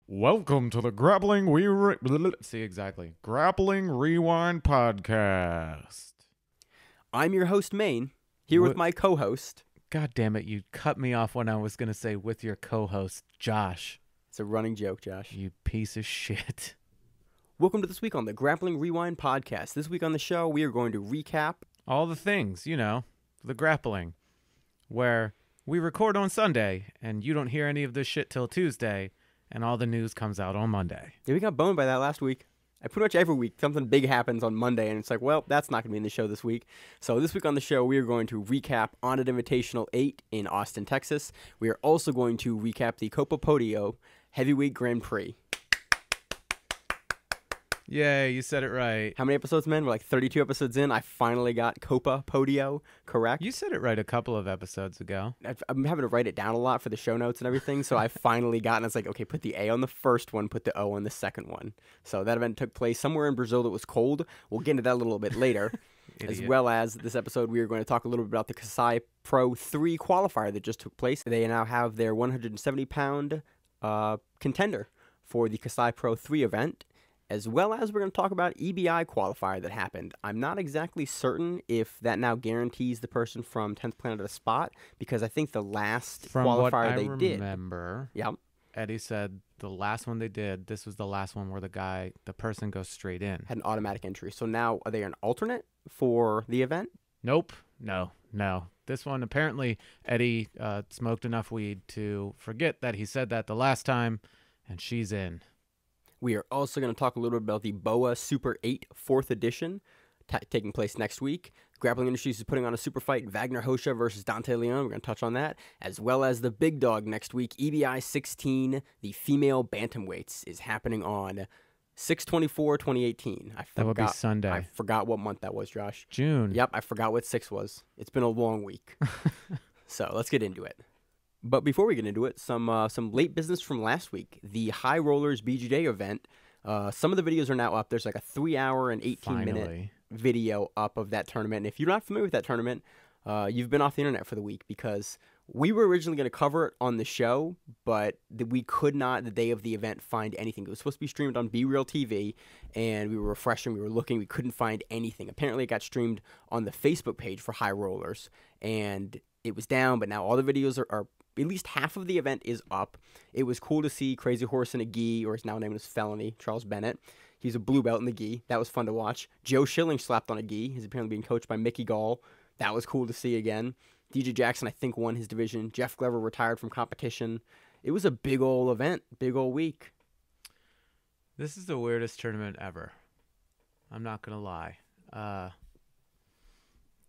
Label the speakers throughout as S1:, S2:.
S1: Welcome to the Grappling Rewind Podcast.
S2: I'm your host, Maine, here with my co-host.
S1: God damn it, you cut me off when I was going to say with your co-host, Josh.
S2: It's a running joke, Josh.
S1: You piece of shit.
S2: Welcome to this week on the Grappling Rewind Podcast. This week on the show, we are going to recap
S1: all the things, you know, the grappling, where we record on Sunday and you don't hear any of this shit till Tuesday. And all the news comes out on Monday.
S2: Yeah, we got boned by that last week. Pretty much every week, something big happens on Monday, and it's like, well, that's not going to be in the show this week. So this week on the show, we are going to recap Onnit Invitational 8 in Austin, Texas. We are also going to recap the Copa Podio Heavyweight Grand Prix.
S1: Yay, you said it right.
S2: How many episodes, man? We're like 32 episodes in. I finally got Copa Podio correct.
S1: You said it right a couple of episodes ago.
S2: I'm having to write it down a lot for the show notes and everything, so I finally got, and it's like, okay, put the A on the first one, put the O on the second one. So that event took place somewhere in Brazil that was cold. We'll get into that a little bit later. As well as this episode, we are going to talk a little bit about the Kasai Pro 3 qualifier that just took place. They now have their 170-pound contender for the Kasai Pro 3 event. As well as we're going to talk about EBI qualifier that happened. I'm not exactly certain if that now guarantees the person from 10th Planet a spot, because I think the last qualifier they did.
S1: Yep. Eddie said the last one they did, this was the last one where the person goes straight in.
S2: Had an automatic entry. So now, are they an alternate for the event?
S1: Nope. No. This one, apparently, Eddie smoked enough weed to forget that he said that the last time, and she's in.
S2: We are also going to talk a little bit about the Boa Super 8 4th edition taking place next week. Grappling Industries is putting on a super fight, Vagner Vs Leon. We're going to touch on that. As well as the big dog next week, EBI 16, the female Bantamweights, is happening on 6/24/2018.
S1: That would be Sunday.
S2: I forgot what month that was, Josh.
S1: June.
S2: Yep, I forgot what 6 was. It's been a long week. So let's get into it. But before we get into it, some late business from last week. The High Rollerz BJJ event. Some of the videos are now up. There's like a 3-hour and 18-minute video up of that tournament. And if you're not familiar with that tournament, you've been off the internet for the week, because we were originally going to cover it on the show, but we could not, the day of the event, find anything. It was supposed to be streamed on BeReal TV, and we were refreshing, we were looking, we couldn't find anything. Apparently it got streamed on the Facebook page for High Rollerz, and it was down, but now all the videos are at least half of the event is up. It was cool to see Crazy Horse in a gi, or his now named as Felony, Charles Bennett. He's a blue belt in the gi. That was fun to watch. Joe Schilling slapped on a gi. He's apparently being coached by Mickey Gall. That was cool to see again. DJ Jackson, I think, won his division. Jeff Glover retired from competition. It was a big ol' event, big ol' week.
S1: This is the weirdest tournament ever. I'm not going to lie.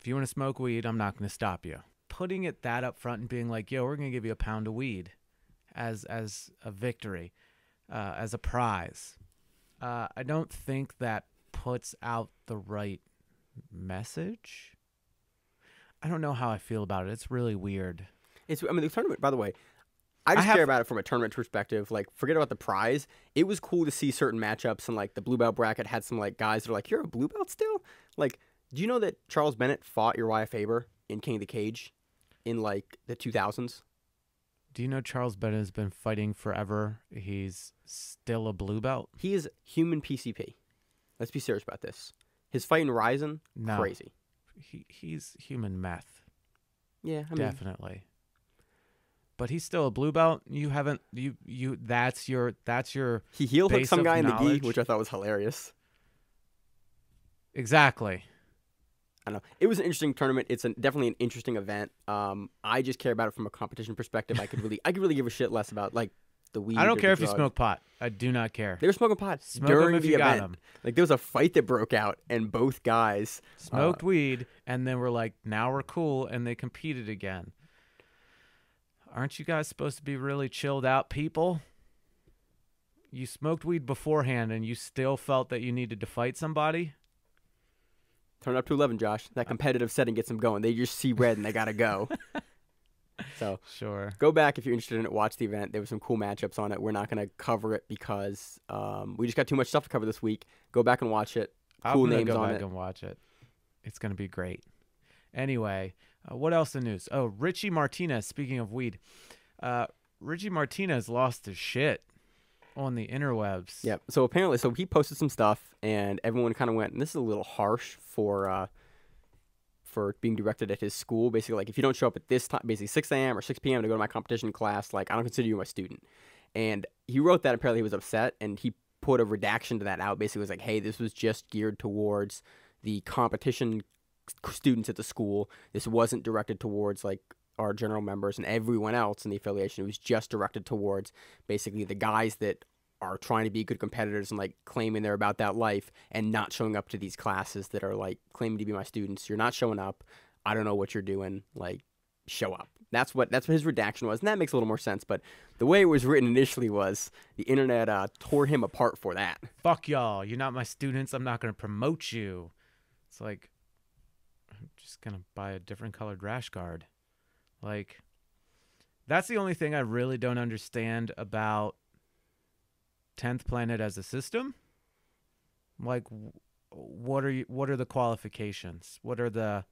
S1: If you want to smoke weed, I'm not going to stop you. Putting it that up front and being like, yo, we're going to give you a pound of weed as a victory, as a prize. I don't think that puts out the right message. I don't know how I feel about it. It's really weird.
S2: The tournament, by the way, I care about it from a tournament perspective. Like, forget about the prize. It was cool to see certain matchups, and like the blue belt bracket had some like guys that are like, you're a blue belt still? Like, do you know that Charles Bennett fought Uriah Faber in King of the Cage in like the 2000s?
S1: Do you know Charles Bennett has been fighting forever? He's still a blue belt?
S2: He is human PCP. Let's be serious about this. His fight in Ryzen, crazy.
S1: He's human meth.
S2: Yeah,
S1: definitely. But he's still a blue belt. You haven't that's your
S2: He heel hooked some guy in the gi, which I thought was hilarious.
S1: Exactly.
S2: I don't know. It was an interesting tournament. It's definitely an interesting event. I just care about it from a competition perspective. I could really give a shit less about like the weed.
S1: I don't care if you smoke pot. I do not care.
S2: They were smoking pot during the event. Like, there was a fight that broke out, and both guys
S1: smoked weed, and then we're like, now we're cool, and they competed again. Aren't you guys supposed to be really chilled out people? You smoked weed beforehand, and you still felt that you needed to fight somebody?
S2: Turn up to 11, Josh. That competitive setting gets them going. They just see red, and they got to go. So
S1: sure.
S2: Go back if you're interested in it. Watch the event. There were some cool matchups on it. We're not going to cover it because we just got too much stuff to cover this week. Go back and watch it. Cool names on it.
S1: I'm going to go back and watch it. It's going to be great. Anyway, what else in news? Oh, Richie Martinez, speaking of weed. Richie Martinez lost his shit. on the interwebs.
S2: Yeah. So apparently, so he posted some stuff, and everyone kind of went, and this is a little harsh for being directed at his school. Basically, like, if you don't show up at this time, basically 6 a.m. or 6 p.m. to go to my competition class, like, I don't consider you my student. And he wrote that. Apparently, he was upset, and he put a redaction to that out. Basically, was like, hey, this was just geared towards the competition students at the school. This wasn't directed towards, like, our general members and everyone else in the affiliation. It was just directed towards basically the guys that are trying to be good competitors and, like, claiming they're about that life and not showing up to these classes that are, like, claiming to be my students. You're not showing up. I don't know what you're doing. Like, show up. That's what his redaction was, and that makes a little more sense. But the way it was written initially was the internet tore him apart for that.
S1: Fuck y'all. You're not my students. I'm not going to promote you. It's like, I'm just going to buy a different colored rash guard. Like, that's the only thing I really don't understand about 10th Planet as a system. Like, what are the qualifications? What are the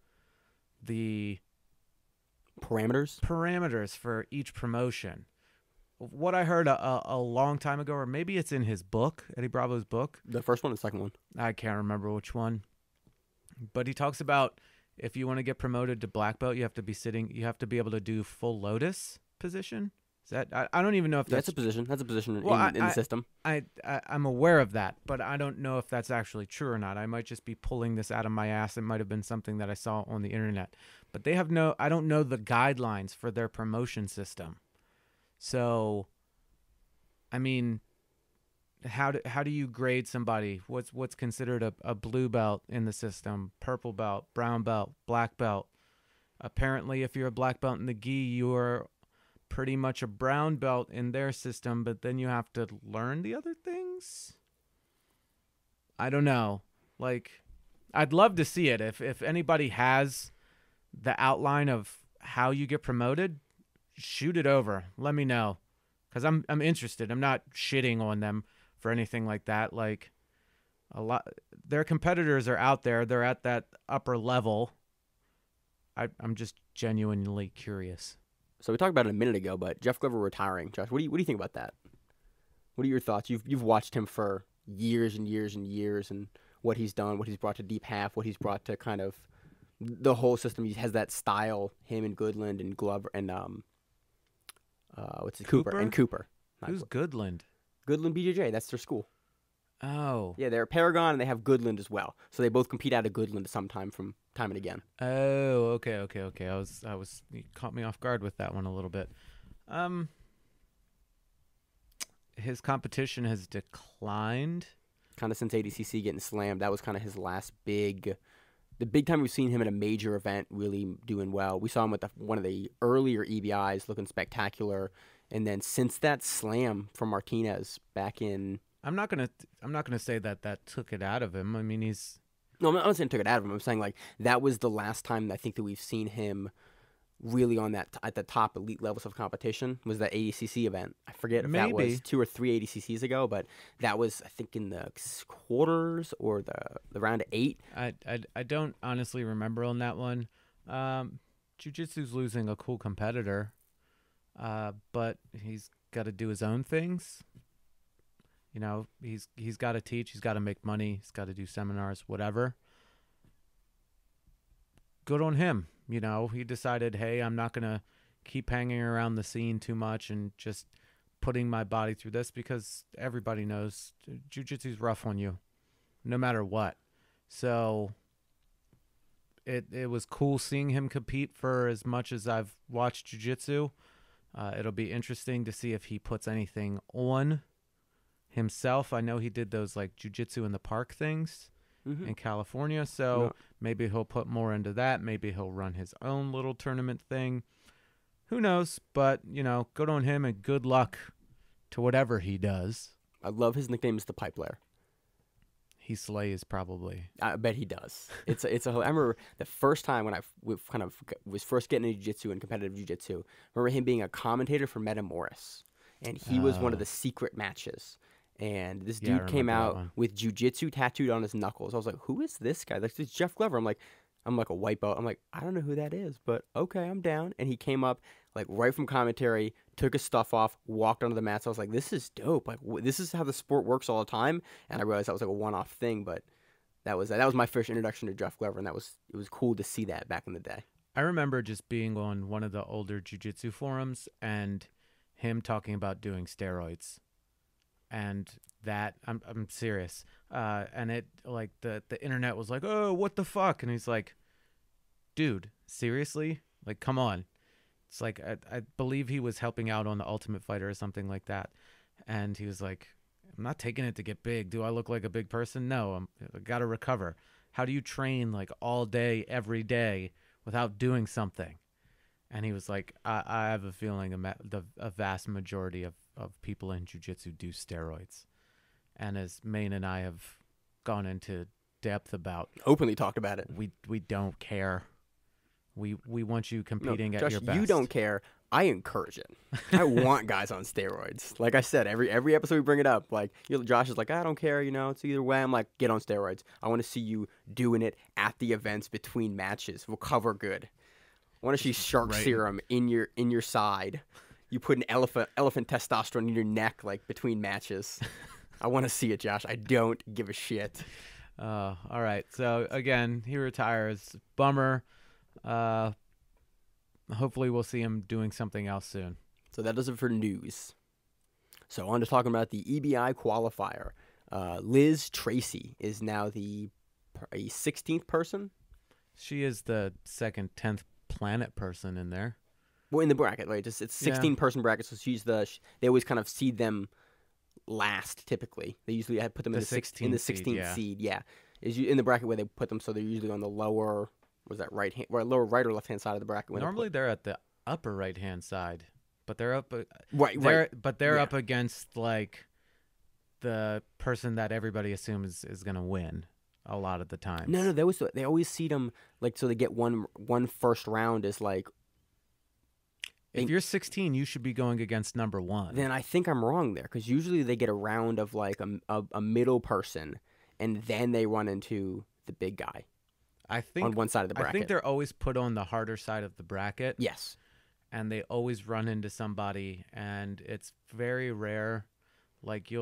S1: parameters for each promotion? What I heard a long time ago, or maybe it's in his book, Eddie Bravo's book.
S2: The first one or the second one?
S1: I can't remember which one. But he talks about, if you want to get promoted to black belt, you have to be able to do full lotus position. Is that, I don't even know if that's
S2: a position. That's a position in the system.
S1: I'm aware of that, but I don't know if that's actually true or not. I might just be pulling this out of my ass. It might have been something that I saw on the internet. But they have I don't know the guidelines for their promotion system. So, I mean, how do you grade somebody? What's considered a blue belt in the system? Purple belt, brown belt, black belt. Apparently, if you're a black belt in the gi, you're pretty much a brown belt in their system, but then you have to learn the other things. I don't know. Like, I'd love to see it. If anybody has the outline of how you get promoted, shoot it over. Let me know, because I'm interested. I'm not shitting on them for anything like that. Like, their competitors are out there. They're at that upper level. I'm just genuinely curious.
S2: So we talked about it a minute ago, but Jeff Glover retiring. Josh, what do you think about that? What are your thoughts? You've watched him for years and years and years, and what he's done, what he's brought to Deep Half, what he's brought to kind of the whole system. He has that style. Him and Goodland and Glover and Cooper and Cooper.
S1: Who's Goodland?
S2: Goodland BJJ. That's their school.
S1: Oh.
S2: Yeah, they're Paragon, and they have Goodland as well. So they both compete out of Goodland sometime from time and again.
S1: Oh, okay. I was you caught me off guard with that one a little bit. His competition has declined.
S2: Kind of since ADCC getting slammed. That was kind of his last the big time we've seen him at a major event really doing well. We saw him with one of the earlier EBIs looking spectacular. And then since that slam from Martinez back in...
S1: I'm not gonna say that took it out of him. I mean,
S2: No, I'm not saying it took it out of him. I'm saying, like, that was the last time I think that we've seen him really on that at the top elite levels of competition, was that ADCC event. I forget if that was 2 or 3 ADCCs ago, but that was, I think, in the quarters or the round of 8.
S1: I don't honestly remember on that one. Jiu-Jitsu's losing a cool competitor, but he's got to do his own things. You know, he's got to teach, he's got to make money, he's got to do seminars, whatever. Good on him. You know, he decided, hey, I'm not going to keep hanging around the scene too much and just putting my body through this, because everybody knows jiu-jitsu's rough on you no matter what. So it was cool seeing him compete for as much as I've watched jiu-jitsu. It'll be interesting to see if he puts anything on himself. I know he did those like jiu-jitsu in the park things in California, so maybe he'll put more into that. Maybe he'll run his own little tournament thing. Who knows? But, you know, good on him and good luck to whatever he does.
S2: I love his nickname is the Pipe Layer.
S1: He slays, probably.
S2: I bet he does. I remember the first time when I was first getting into jiu-jitsu and competitive jiu-jitsu. I remember him being a commentator for Meta Morris, and he was one of the secret matches. And this dude came out with jiu-jitsu tattooed on his knuckles. I was like, who is this guy? Like, it's Jeff Glover. I'm like a white belt. I'm like, I don't know who that is, but okay, I'm down. And he came up like right from commentary, took his stuff off, walked onto the mats. I was like, this is dope. Like this is how the sport works all the time. And I realized that was like a one-off thing, but that was my first introduction to Jeff Glover, and it was cool to see that back in the day.
S1: I remember just being on one of the older jiu-jitsu forums and him talking about doing steroids. And that, I'm serious. And it, like, the internet was like, oh, what the fuck? And he's like, dude, seriously? Like, come on. It's like, I believe he was helping out on The Ultimate Fighter or something like that. And he was like, I'm not taking it to get big. Do I look like a big person? No, I got to recover. How do you train like all day, every day without doing something? And he was like, I have a feeling a vast majority of people in jiu-jitsu do steroids. And as Maine and I have gone into depth about,
S2: openly talked about it,
S1: we don't care. We want you competing at
S2: Josh,
S1: your best.
S2: You don't care. I encourage it. I want guys on steroids. Like I said, every episode we bring it up. Like Josh is like, I don't care. It's either way. I'm like, get on steroids. I want to see you doing it at the events between matches. Recover good. I want to see shark serum in your side. You put an elephant testosterone in your neck like between matches. I want to see it, Josh. I don't give a shit.
S1: All right. So again, he retires. Bummer. Hopefully we'll see him doing something else soon.
S2: So that does it for news. So on to talking about the EBI qualifier. Liz Tracy is now a 16th person.
S1: She is the second 10th planet person in there.
S2: Well, in the bracket, right? It's 16-person bracket, so they always kind of seed them last. Typically, they usually put them in the 16th seed. Yeah, is in the bracket where they put them, so they're usually on the lower. Was that lower right or left hand side of the bracket?
S1: Normally they're at the upper right hand side, but they're up.
S2: Right.
S1: But they're up against like the person that everybody assumes is going to win a lot of the time.
S2: No, they always seed them like so they get one first round is like.
S1: If you're 16, you should be going against number 1.
S2: Then I think I'm wrong there because usually they get a round of like a middle person, and then they run into the big guy.
S1: I think
S2: on one side of the bracket.
S1: I think they're always put on the harder side of the bracket.
S2: Yes.
S1: And they always run into somebody, and it's very rare. Like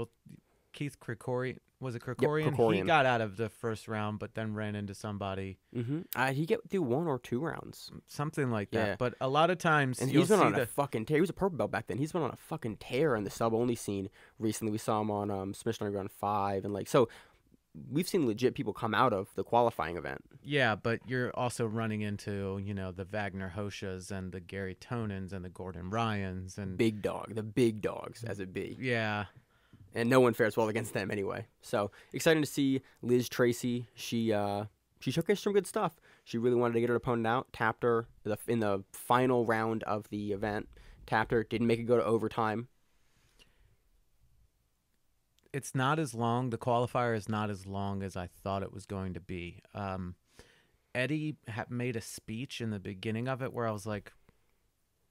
S1: Keith Krikorian, was it Krikorian?
S2: Yep, Krikorian.
S1: He got out of the first round, but then ran into somebody.
S2: Mm-hmm. He get through 1 or 2 rounds.
S1: Something like that. But a lot of times,
S2: and he's been on a fucking tear. He was a purple belt back then. He's been on a fucking tear in the sub-only scene recently. We saw him on Submission Underground 5, and like so. We've seen legit people come out of the qualifying event.
S1: Yeah, but you're also running into, the Vagner Vs and the Gary Tonins and the Gordon Ryans and
S2: the big dogs as it be.
S1: Yeah.
S2: And no one fares well against them anyway. So exciting to see Liz Tracy. She showcased some good stuff. She really wanted to get her opponent out. Tapped her in the final round of the event. Tapped her. Didn't make it go to overtime.
S1: It's not as long. The qualifier is not as long as I thought it was going to be. Eddie made a speech in the beginning of it where I was like,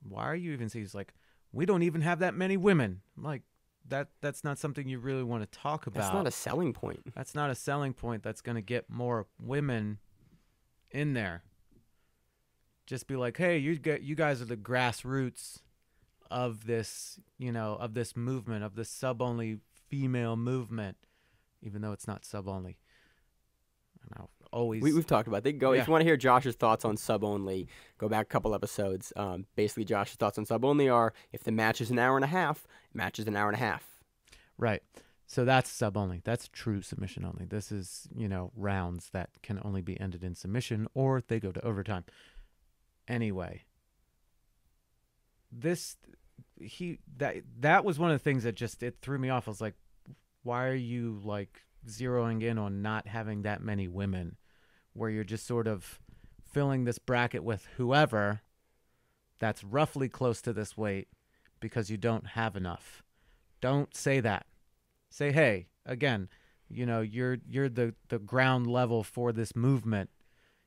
S1: why are you even saying? He's like, we don't even have that many women. I'm like, that's not something you really want to talk about.
S2: That's not a selling point.
S1: That's not a selling point that's going to get more women in there. Just be like, hey, you guys are the grassroots of this, of this movement, of this sub-only female movement, even though it's not sub-only.
S2: We've talked about it. If you want to hear Josh's thoughts on sub-only, go back a couple episodes. Basically, Josh's thoughts on sub-only are, if the match is an hour and a half, match is an hour and a half.
S1: Right. So that's sub-only. That's true submission only. This is, rounds that can only be ended in submission or they go to overtime. Anyway, that was one of the things that it threw me off. I was like, why are you like zeroing in on not having that many women, where you're just sort of filling this bracket with whoever that's roughly close to this weight because you don't have enough. Don't say that. Say, hey, again, you're the ground level for this movement.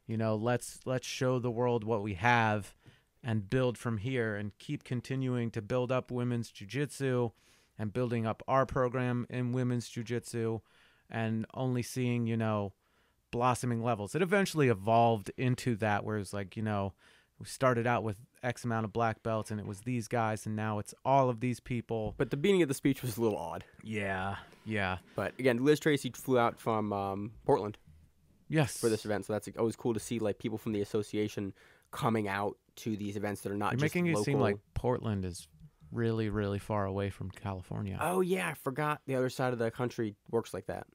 S1: Let's show the world what we have and build from here and keep continuing to build up women's jiu-jitsu and building up our program in women's jiu-jitsu and only seeing, blossoming levels. It eventually evolved into that where it's like, we started out with X amount of black belts, and it was these guys, and now it's all of these people.
S2: But the beginning of the speech was a little odd.
S1: Yeah, yeah.
S2: But again, Liz Tracy flew out from Portland
S1: Yes.
S2: for this event, so that's always cool to see like people from the association coming out to these events that are not
S1: You're
S2: just
S1: making
S2: local.
S1: it seem like Portland is really, really far away from California.
S2: Oh yeah, I forgot the other side of the country works like that.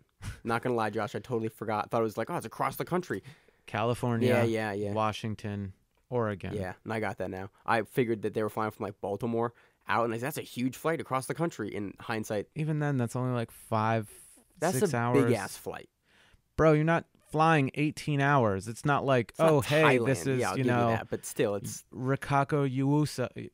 S2: Not gonna lie, Josh, I totally forgot. Thought it was like, oh, it's across the country.
S1: California,
S2: Yeah.
S1: Washington, Oregon.
S2: Yeah, and I got that now. I figured that they were flying from like Baltimore out, and that's a huge flight across the country. In hindsight,
S1: Even then, that's only like 5,
S2: that's
S1: 6
S2: a
S1: hours.
S2: big ass flight.
S1: Bro, you're not flying 18 hours. It's not like,
S2: It's not
S1: oh, hey,
S2: Thailand.
S1: this is,
S2: yeah, I'll
S1: you
S2: give
S1: know,
S2: you that, but still, it's
S1: Rikako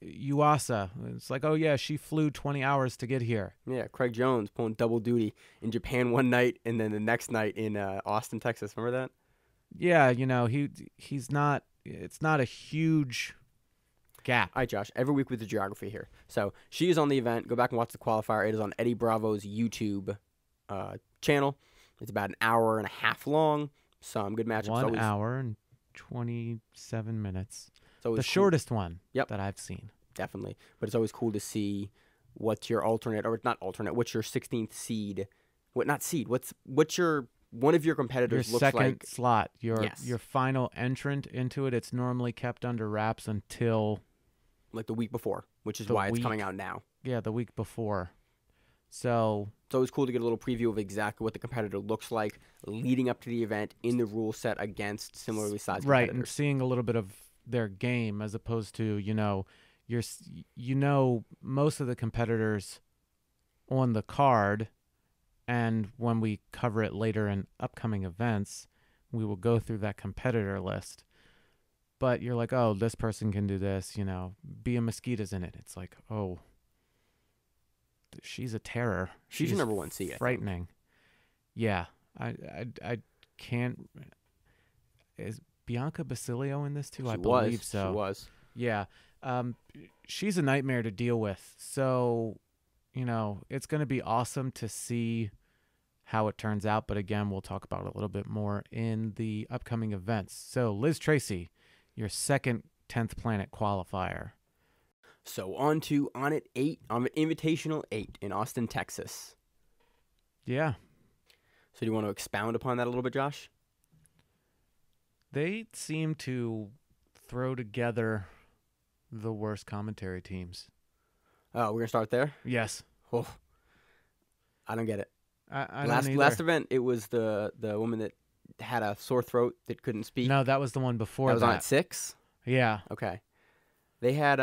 S1: Yuasa. It's like, oh, yeah, she flew 20 hours to get here.
S2: yeah. Craig Jones pulling double duty in Japan one night, and then the next night in Austin, Texas. Remember that?
S1: Yeah, you know, he's not, it's not a huge gap.
S2: All right, Josh. Every week with the geography here. So she is on the event. Go back and watch the qualifier. It is on Eddie Bravo's YouTube channel. It's about an hour and a half long. Some good matchups.
S1: 1 hour and 27 minutes.
S2: It's always
S1: The
S2: cool.
S1: shortest one
S2: Yep.
S1: that I've seen.
S2: Definitely. But it's always cool to see what's your alternate, or not alternate, what's your 16th seed. Not seed. What's your one of your
S1: Your
S2: competitors looks
S1: second
S2: like.
S1: slot, your
S2: Yes.
S1: final entrant into it, it's normally kept under wraps until,
S2: Like the week before, which is
S1: The
S2: why it's
S1: week-
S2: coming out now.
S1: yeah, the week before. So,
S2: It's always cool to get a little preview of exactly what the competitor looks like leading up to the event in the rule set against similarly sized
S1: right, and
S2: competitors.
S1: seeing a little bit of their game as opposed to, most of the competitors on the card, and when we cover it later in upcoming events, we will go through that competitor list. But you're like, oh, this person can do this, Bia Mosquita's in it. It's like, oh, she's a terror.
S2: She's your number one seed, I think.
S1: Frightening. Yeah, I can't. Is Bianca Basilio in this too? I believe so.
S2: She was.
S1: Yeah. She's a nightmare to deal with. So, it's going to be awesome to see how it turns out. But again, we'll talk about it a little bit more in the upcoming events. So, Liz Tracy, your second 10th Planet qualifier.
S2: So on to Onnit Invitational 8 in Austin, Texas.
S1: Yeah.
S2: So do you want to expound upon that a little bit, Josh?
S1: They seem to throw together the worst commentary teams.
S2: Oh, we're going to start there?
S1: Yes.
S2: Oh, I don't get it.
S1: I
S2: last
S1: don't either.
S2: last event, it was the woman that had a sore throat that couldn't speak.
S1: No, that was the one before
S2: that was on at 6?
S1: Yeah.
S2: Okay. They had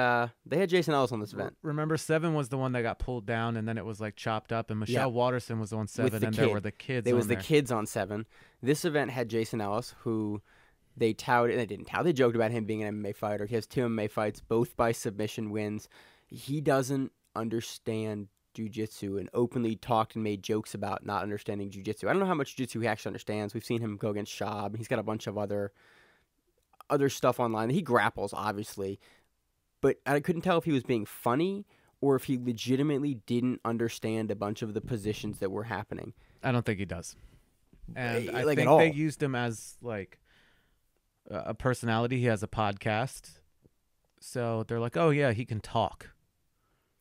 S2: Jason Ellis on this event.
S1: Remember, 7 was the one that got pulled down, and then it was like chopped up, and Michelle Watterson was on 7, and there were the kids
S2: There was
S1: on
S2: the
S1: there.
S2: kids on 7. This event had Jason Ellis, who they touted, they didn't tout, they joked about him being an MMA fighter. He has 2 MMA fights, both by submission wins. He doesn't understand jiu-jitsu and openly talked and made jokes about not understanding jiu-jitsu. I don't know how much jiu-jitsu he actually understands. We've seen him go against Shab. He's got a bunch of other stuff online. He grapples, obviously. But I couldn't tell if he was being funny or if he legitimately didn't understand a bunch of the positions that were happening.
S1: I don't think he does. And I
S2: Like,
S1: think
S2: at all.
S1: they used him as like a personality. He has a podcast. So they're like, oh, yeah, he can talk,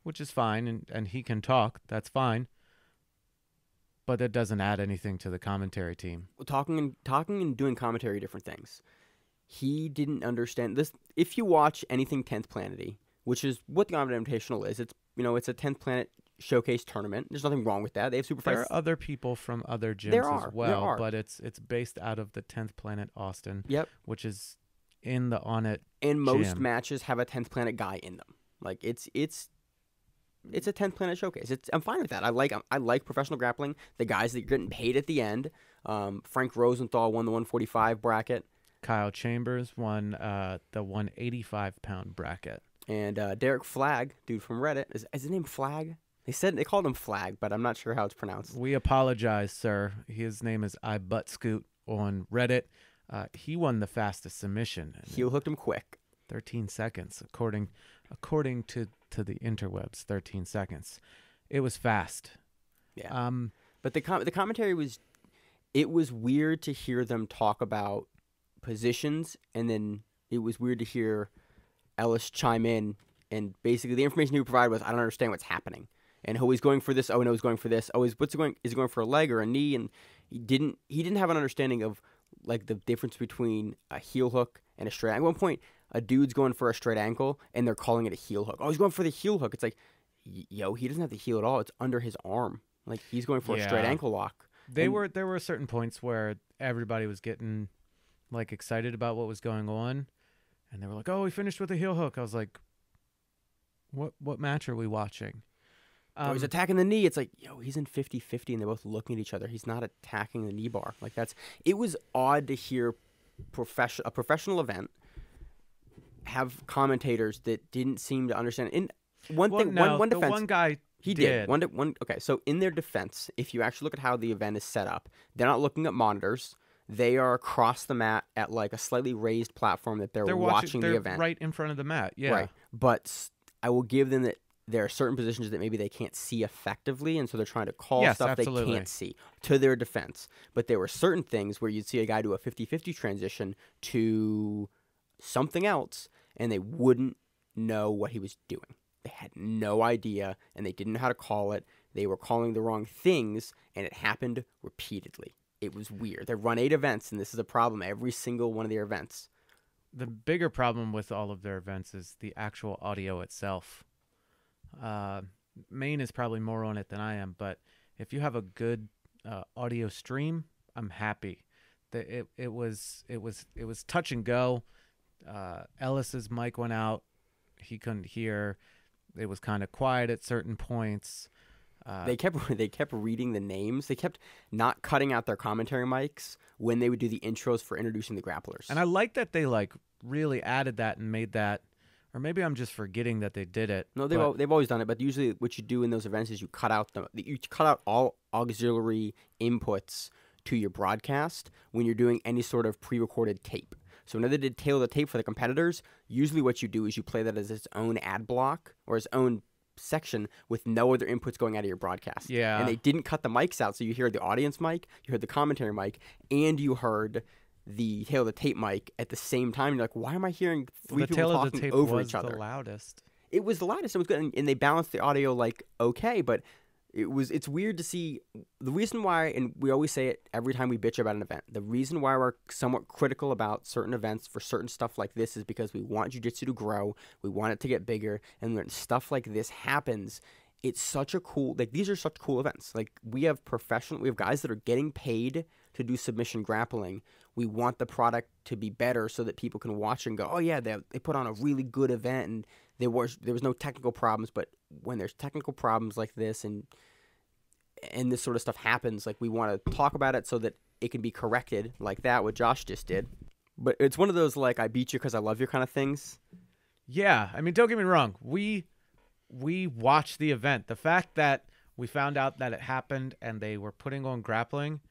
S1: which is fine. And he can talk. That's fine. But that doesn't add anything to the commentary team.
S2: Talking and doing commentary are different things. He didn't understand this. If you watch anything 10th Planet-y, which is what the Onnit Invitational is, it's a 10th Planet showcase tournament. There's nothing wrong with that. They have super
S1: There
S2: fights.
S1: are other people from other gyms
S2: There
S1: as
S2: are.
S1: well, but it's based out of the 10th Planet Austin,
S2: Yep.
S1: which is in the Onnit.
S2: And most
S1: gym.
S2: matches have a 10th Planet guy in them. Like it's a 10th Planet showcase. I'm fine with that. I like professional grappling. The guys that you're getting paid at the end. Frank Rosenthal won the 145 bracket.
S1: Kyle Chambers won the 185-pound bracket.
S2: And Derek Flagg, dude from Reddit, is his name Flagg? They called him Flagg, but I'm not sure how it's pronounced.
S1: We apologize, sir. His name is iButtScoot on Reddit. He won the fastest submission.
S2: Heel hooked him quick.
S1: 13 seconds, according to the interwebs. 13 seconds. It was fast.
S2: Yeah. But the commentary was weird to hear them talk about positions and then it was weird to hear Ellis chime in, and basically the information he provided was, I don't understand what's happening. And oh, he's going for this. Oh, no, he's going for this. Oh, what's he going? Is he going for a leg or a knee? And he didn't have an understanding of like the difference between a heel hook and a straight. At one point, a dude's going for a straight ankle, and they're calling it a heel hook. Oh, he's going for the heel hook. It's like, yo, he doesn't have the heel at all. It's under his arm. Like he's going for a straight ankle lock.
S1: There were certain points where everybody was getting like excited about what was going on, and they were like, "Oh, he finished with a heel hook." I was like, "What match are we watching?"
S2: Oh, he's attacking the knee. It's like, yo, he's in 50-50, and they're both looking at each other. He's not attacking the knee bar. Like it was odd to hear a professional event have commentators that didn't seem to understand. And one defense,
S1: the one guy
S2: he did. Okay, so in their defense, if you actually look at how the event is set up, they're not looking at monitors. They are across the mat at like a slightly raised platform that they're watching the event.
S1: Right in front of the mat. Yeah.
S2: Right. But I will give them that there are certain positions that maybe they can't see effectively, and so they're trying to call stuff they can't see, to their defense. But there were certain things where you'd see a guy do a 50-50 transition to something else, and they wouldn't know what he was doing. They had no idea, and they didn't know how to call it. They were calling the wrong things, and it happened repeatedly. It was weird. They run 8 events, and this is a problem every single one of their events.
S1: The bigger problem with all of their events is the actual audio itself. Maine is probably more on it than I am, but if you have a good audio stream, I'm happy. It was touch and go. Ellis's mic went out. He couldn't hear. It was kind of quiet at certain points.
S2: They kept reading the names. They kept not cutting out their commentary mics when they would do the intros for introducing the grapplers.
S1: And I like that they like really added that and made that. Or maybe I'm just forgetting that they did it.
S2: No, they've always done it. But usually, what you do in those events is you cut out all auxiliary inputs to your broadcast when you're doing any sort of pre-recorded tape. So when they did tailor the tape for the competitors, usually what you do is you play that as its own ad block or its own section with no other inputs going out of your broadcast.
S1: Yeah.
S2: And they didn't cut the mics out, so you hear the audience mic, you heard the commentary mic, and you heard the tail of the tape mic at the same time. You're like, why am I hearing three people talking over each other?
S1: The loudest.
S2: It was the loudest. It was good, and they balanced the audio like okay, but it's weird to see. The reason why, and we always say it every time we bitch about an event, the reason why we're somewhat critical about certain events for certain stuff like this is because we want jiu-jitsu to grow, we want it to get bigger, and when stuff like this happens, it's such a cool, like these are such cool events. Like we have guys that are getting paid to do submission grappling. We want the product to be better so that people can watch and go, oh yeah, they put on a really good event and there was no technical problems. But when there's technical problems like this and this sort of stuff happens, like we want to talk about it so that it can be corrected, like that what Josh just did. But it's one of those like I beat you because I love you kind of things.
S1: Yeah, I mean, don't get me wrong. We watched the event. The fact that we found out that it happened and they were putting on grappling,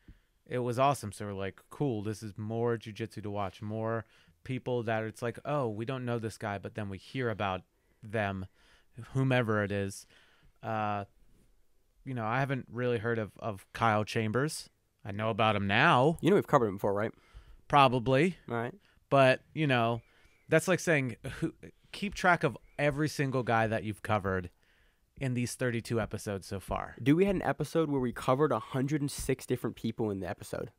S1: it was awesome. So we're like, cool, this is more jiu-jitsu to watch, more people that it's like, oh, we don't know this guy, but then we hear about them, whomever it is. I haven't really heard of Kyle Chambers. I know about him now.
S2: You know we've covered him before, right?
S1: Probably.
S2: All right.
S1: But, that's like saying keep track of every single guy that you've covered in these 32 episodes so far.
S2: We had an episode where we covered 106 different people in the episode.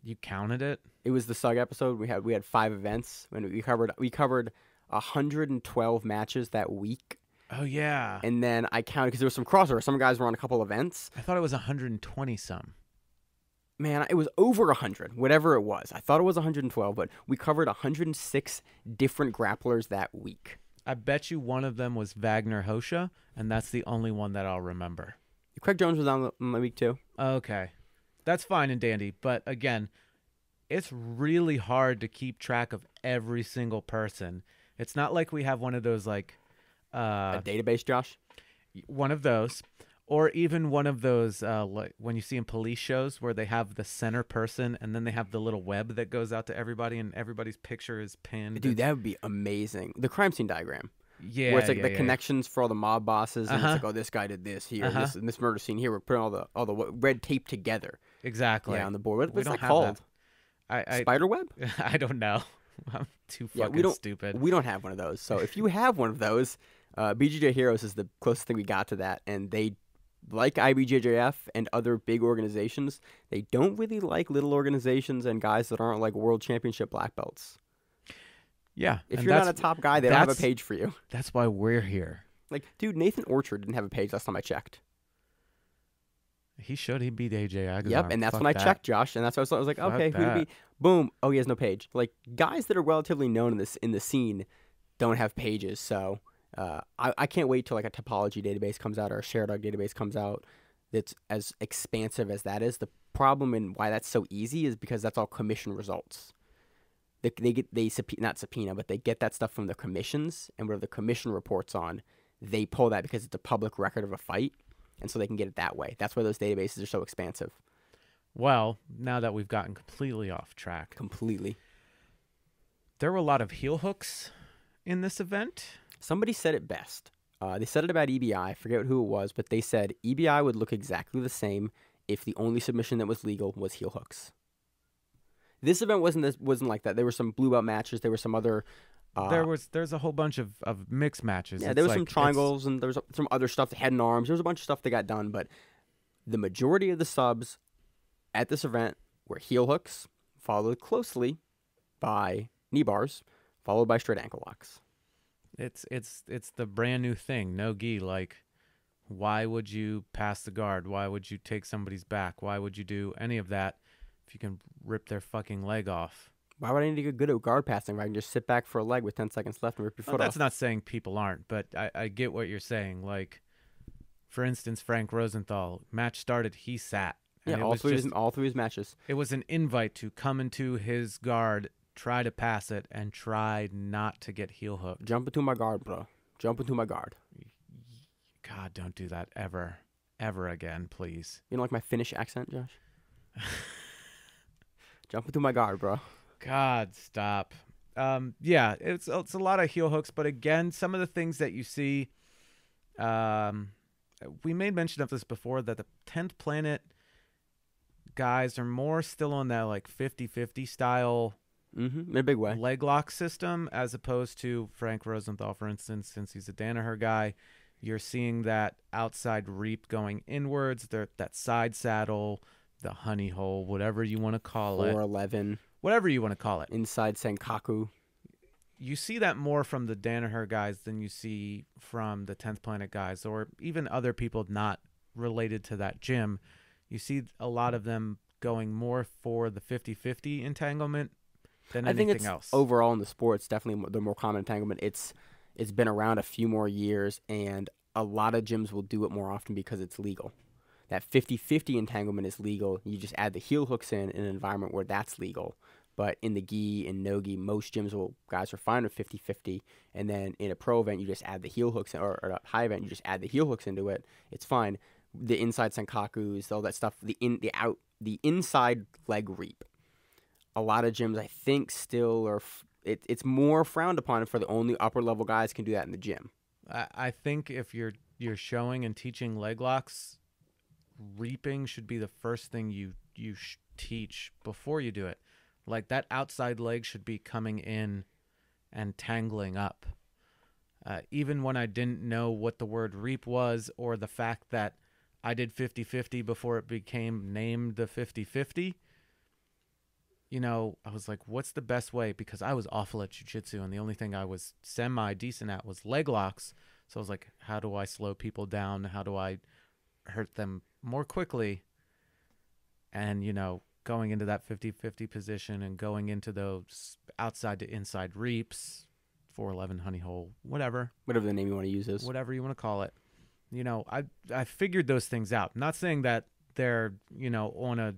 S1: You counted it?
S2: It was the SUG episode. We had 5 events and we covered 112 matches that week.
S1: Oh yeah.
S2: And then I counted because there was some crossover. Some guys were on a couple events.
S1: I thought it was 120 some.
S2: Man, it was over 100, whatever it was. I thought it was 112, but we covered 106 different grapplers that week.
S1: I bet you one of them was Vagner Vs, and that's the only one that I'll remember.
S2: Craig Jones was on the week too.
S1: Okay. That's fine and dandy, but again, it's really hard to keep track of every single person. It's not like we have one of those like
S2: a database, Josh?
S1: One of those. Or even one of those, like when you see in police shows where they have the center person and then they have the little web that goes out to everybody and everybody's picture is pinned.
S2: Dude, that would be amazing. The crime scene diagram.
S1: Yeah.
S2: Where it's like the connections for all the mob bosses. And it's like, oh, this guy did this here. This murder scene here. We're putting all the red tape together.
S1: Exactly.
S2: Yeah, on the board. What's that called?
S1: That.
S2: Spiderweb?
S1: I don't know. I'm too
S2: Yeah,
S1: fucking stupid.
S2: We don't have one of those. So if you have one of those, BJJ Heroes is the closest thing we got to that. And they, like IBJJF and other big organizations, they don't really like little organizations and guys that aren't like world championship black belts.
S1: Yeah.
S2: If you're not a top guy, they don't have a page for you.
S1: That's why we're here.
S2: Like, dude, Nathan Orchard didn't have a page last time I checked.
S1: He should. He beat AJ Aguilar.
S2: Yep, and that's when I checked, Josh, and that's why I was like, okay, who to beat? Boom. Oh, he has no page. Like, guys that are relatively known in the scene don't have pages, so I can't wait till like a topology database comes out or a ShareDog database comes out that's as expansive as that is. The problem and why that's so easy is because that's all commission results. They get not subpoena, but they get that stuff from the commissions, and whatever the commission reports on, they pull that because it's a public record of a fight, and so they can get it that way. That's why those databases are so expansive.
S1: Well, now that we've gotten completely off track.
S2: Completely.
S1: There were a lot of heel hooks in this event.
S2: Somebody said it best. They said it about EBI. I forget who it was, but they said EBI would look exactly the same if the only submission that was legal was heel hooks. This event wasn't like that. There were some blue belt matches. There were some other.
S1: There's a whole bunch of mixed matches.
S2: Yeah, there was some triangles and there was some other stuff. Head and arms. There was a bunch of stuff that got done, but the majority of the subs at this event were heel hooks, followed closely by knee bars, followed by straight ankle locks.
S1: It's the brand new thing. No gi. Like, why would you pass the guard? Why would you take somebody's back? Why would you do any of that if you can rip their fucking leg off?
S2: Why would I need to get good at guard passing if I can just sit back for a leg with 10 seconds left and rip your foot off?
S1: That's not saying people aren't, but I get what you're saying. Like, for instance, Frank Rosenthal, match started, he sat.
S2: Yeah, all three his matches.
S1: It was an invite to come into his guard, try to pass it, and try not to get heel hooked.
S2: Jump into my guard, bro. Jump into my guard.
S1: God, don't do that ever. Ever again, please.
S2: You don't like my Finnish accent, Josh? Jump into my guard, bro.
S1: God, stop. Yeah, it's a lot of heel hooks, but again, some of the things that you see, we made mention of this before, that the 10th Planet guys are more still on that like 50-50 style
S2: in a big way
S1: leg lock system, as opposed to Frank Rosenthal, for instance, since he's a Danaher guy. You're seeing that outside reap going inwards, that side saddle, the honey hole, whatever you want to call it.
S2: 411.
S1: Whatever you want to call it.
S2: Inside Senkaku.
S1: You see that more from the Danaher guys than you see from the 10th Planet guys, or even other people not related to that gym. You see a lot of them going more for the 50-50 entanglement than anything else.
S2: Overall in the sport, it's definitely the more common entanglement. It's been around a few more years, and a lot of gyms will do it more often because it's legal. That 50-50 entanglement is legal. You just add the heel hooks in an environment where that's legal. But in the gi and no gi, most gyms guys are fine with 50-50. And then in a pro event, you just add the heel hooks, or a high event, you just add the heel hooks into it. It's fine. The inside senkakus, all that stuff, the inside leg reap. A lot of gyms, I think, still are. It's more frowned upon for the only upper level guys can do that in the gym.
S1: I think if you're showing and teaching leg locks, reaping should be the first thing you teach before you do it. Like, that outside leg should be coming in and tangling up. Even when I didn't know what the word reap was, or the fact that I did 50-50 before it became named the 50-50, you know, I was like, what's the best way? Because I was awful at jiu-jitsu, and the only thing I was semi-decent at was leg locks. So I was like, how do I slow people down? How do I hurt them more quickly? And, you know, going into that 50-50 position and going into those outside to inside reaps, 411 honey hole, whatever
S2: the name you want to use is.
S1: Whatever you want to call it. You know, I figured those things out. I'm not saying that they're, you know, on a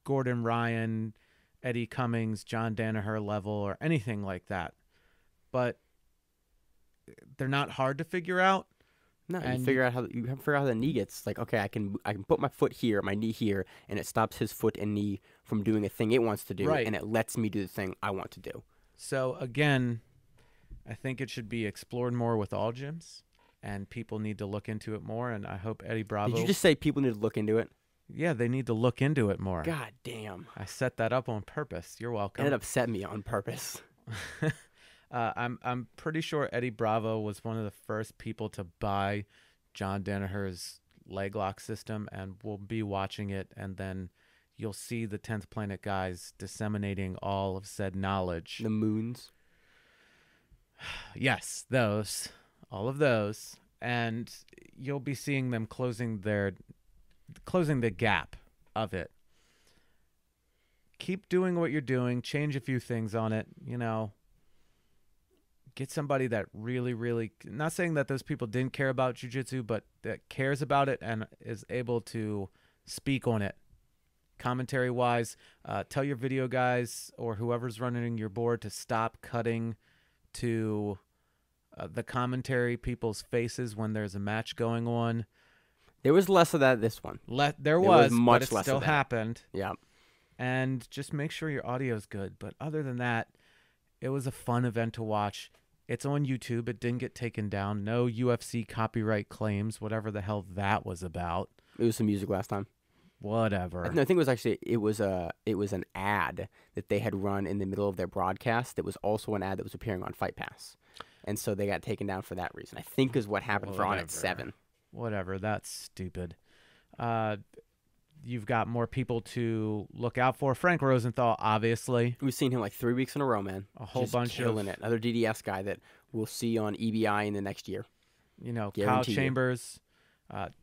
S1: Gordon Ryan, Eddie Cummings, John Danaher level or anything like that. But they're not hard to figure out.
S2: No, you have to figure out how the knee gets. Like, okay, I can put my foot here, my knee here, and it stops his foot and knee from doing a thing it wants to do, and it lets me do the thing I want to do.
S1: So again, I think it should be explored more with all gyms, and people need to look into it more. And I hope Eddie Bravo.
S2: Did you just say people need to look into it?
S1: Yeah, they need to look into it more.
S2: God damn.
S1: I set that up on purpose. You're welcome.
S2: And it upset me on purpose.
S1: I'm pretty sure Eddie Bravo was one of the first people to buy John Danaher's leg lock system, and we'll be watching it, and then you'll see the 10th Planet guys disseminating all of said knowledge.
S2: The moons.
S1: Yes, those. All of those. And you'll be seeing them closing the gap of it. Keep doing what you're doing. Change a few things on it. Get somebody that really, really, not saying that those people didn't care about jiu-jitsu, but that cares about it and is able to speak on it. Commentary wise, tell your video guys or whoever's running your board to stop cutting to the commentary people's faces when there's a match going on.
S2: There was less of that this one.
S1: There was
S2: much
S1: but it
S2: less
S1: still
S2: of that.
S1: happened.
S2: Yeah.
S1: And just make sure your audio's good. But other than that, it was a fun event to watch. It's on YouTube. It didn't get taken down. No UFC copyright claims, whatever the hell that was about.
S2: It was some music last time.
S1: Whatever.
S2: No, I think it was an ad that they had run in the middle of their broadcast. That was also an ad that was appearing on Fight Pass, and so they got taken down for that reason. I think is what happened for Onnit 7.
S1: Whatever. That's stupid. You've got more people to look out for. Frank Rosenthal, obviously.
S2: We've seen him like 3 weeks in a row, man.
S1: A whole
S2: Just
S1: bunch
S2: killing it. Another DDS guy that we'll see on EBI in the next year.
S1: Kyle
S2: Guarantee you.
S1: Chambers,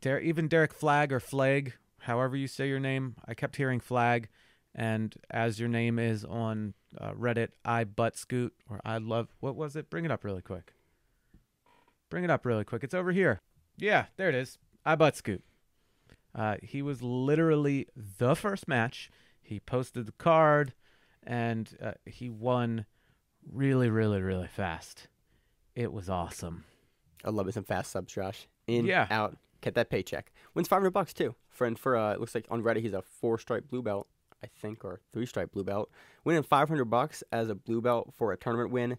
S1: even Derek Flagg or Flag, however you say your name. I kept hearing Flag, and as your name is on Reddit, I butt scoot, or I love, what was it? Bring it up really quick. It's over here. Yeah, there it is. I butt scoot. He was literally the first match. He posted the card, and he won really, really, really fast. It was awesome.
S2: I love it. Some fast subs, Josh. In,
S1: Yeah.
S2: out, get that paycheck. Wins $500 too. Friend for it looks like on Reddit he's a 4-stripe blue belt, I think, or 3-stripe blue belt. Winning $500 as a blue belt for a tournament win,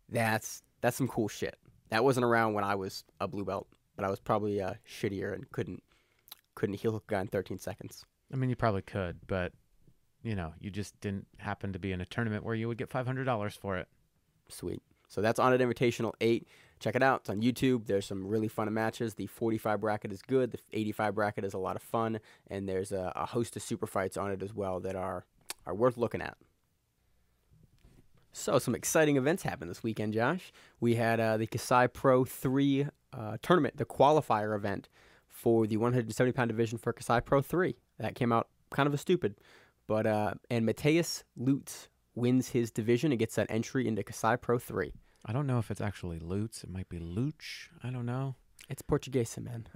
S2: that's some cool shit. That wasn't around when I was a blue belt, but I was probably shittier and couldn't heel hook a guy in 13 seconds.
S1: I mean, you probably could, but you just didn't happen to be in a tournament where you would get $500 for it.
S2: Sweet. So that's Onnit Invitational 8. Check it out. It's on YouTube. There's some really fun matches. The 45 bracket is good. The 85 bracket is a lot of fun. And there's a host of super fights on it as well that are worth looking at. So some exciting events happened this weekend, Josh. We had the Kasai Pro 3 tournament, the qualifier event for the 170-pound division for Kasai Pro 3. That came out kind of a stupid. But and Mateus Lutz wins his division and gets that entry into Kasai Pro 3.
S1: I don't know if it's actually Lutz. It might be Luch. I don't know.
S2: It's Portuguese, man.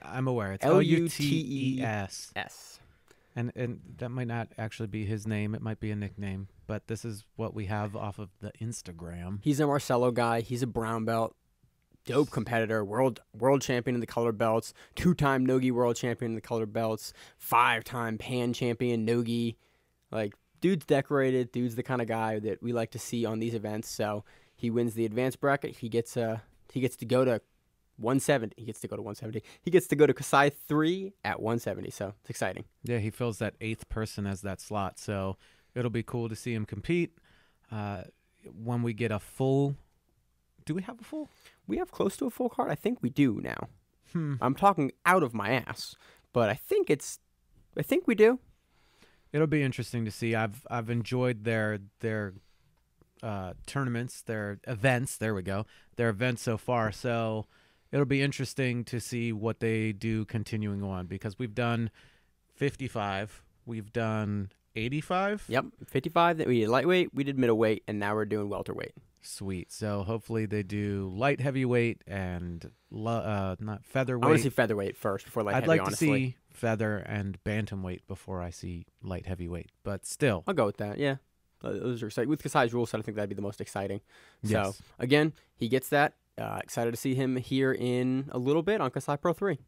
S1: I'm aware. It's
S2: Luttes.
S1: Luttes. And that might not actually be his name. It might be a nickname. But this is what we have off of the Instagram.
S2: He's a Marcelo guy. He's a brown belt. Dope competitor. World champion in the color belts. 2-time Nogi world champion in the color belts. 5-time Pan champion Nogi. Like, dude's decorated. Dude's the kind of guy that we like to see on these events. So he wins the advanced bracket. He gets to go to 170. He gets to go to 170. He gets to go to Kasai 3 at 170. So it's exciting.
S1: Yeah, he fills that 8th person as that slot. So it'll be cool to see him compete. When we get a full, do we have a full?
S2: We have close to a full card. I think we do now. I'm talking out of my ass, but I think we do.
S1: It'll be interesting to see. I've enjoyed their tournaments, their events. There we go. Their events so far. So it'll be interesting to see what they do continuing on, because we've done 55, we've done 85.
S2: Yep, 55. We did lightweight, we did middleweight, and now we're doing welterweight.
S1: Sweet. So hopefully they do light heavyweight and not featherweight.
S2: I want to see featherweight first before light heavy, honestly.
S1: I'd like to see feather and bantamweight before I see light heavyweight, but still.
S2: I'll go with that, yeah. Those are exciting. With Kasai's rule set, I think that'd be the most exciting.
S1: Yes.
S2: So, again, he gets that. Excited to see him here in a little bit on Kasai Pro 3.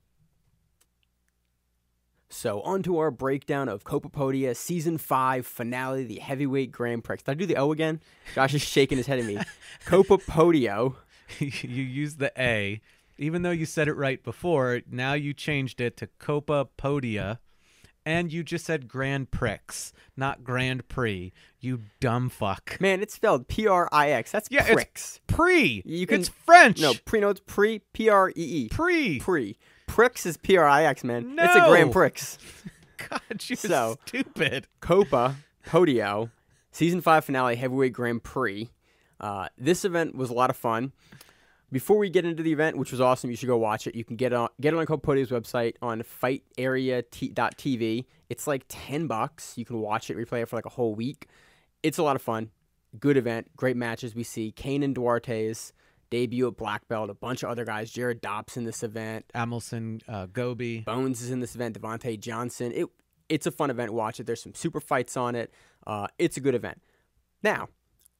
S2: So, on to our breakdown of Copa Podio Season 5 finale, the Heavyweight Grand Prix. Did I do the O again? Josh is shaking his head at me. Copa Podio.
S1: You used the A. Even though you said it right before, now you changed it to Copa Podio. And you just said Grand Prix, not Grand Prix. You dumb fuck.
S2: Man, it's spelled Prix. That's Prix.
S1: It's Prix. It's French.
S2: No, it's Prix. Pree.
S1: Prix.
S2: Prix is Prix, man.
S1: No.
S2: It's a Grand Prix.
S1: God, you're stupid.
S2: Copa Podio Season 5 finale Heavyweight Grand Prix. This event was a lot of fun. Before we get into the event, which was awesome, you should go watch it. You can get it on Copa Podio's website on fightarea.tv. It's like $10. You can watch it, replay it for like a whole week. It's a lot of fun. Good event. Great matches. We see Kane and Duarte's debut at black belt. A bunch of other guys. Jared Dobbs in this event.
S1: Amelson Gobi.
S2: Bones is in this event. Devontae Johnson. It's a fun event. Watch it. There's some super fights on it. It's a good event. Now,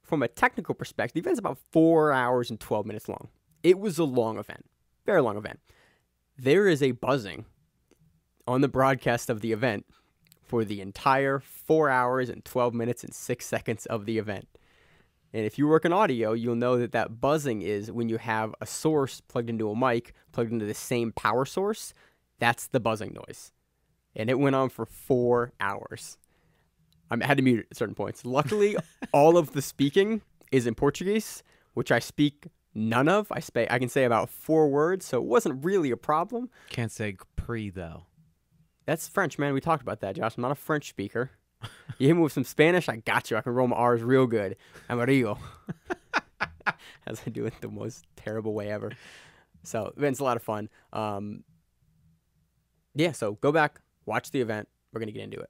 S2: from a technical perspective, the event's about 4 hours and 12 minutes long. It was a long event. Very long event. There is a buzzing on the broadcast of the event for the entire 4 hours and 12 minutes and 6 seconds of the event. And if you work in audio, you'll know that buzzing is when you have a source plugged into a mic, plugged into the same power source. That's the buzzing noise. And it went on for 4 hours. I had to mute it at certain points. Luckily, all of the speaking is in Portuguese, which I speak none of. I can say about 4 words, so it wasn't really a problem.
S1: Can't say Prix, though.
S2: That's French, man. We talked about that, Josh. I'm not a French speaker. You hit me with some Spanish, I got you. I can roll my R's real good. Amarillo. As I do it the most terrible way ever. So, event's a lot of fun. Yeah, so go back, watch the event. We're going to get into it.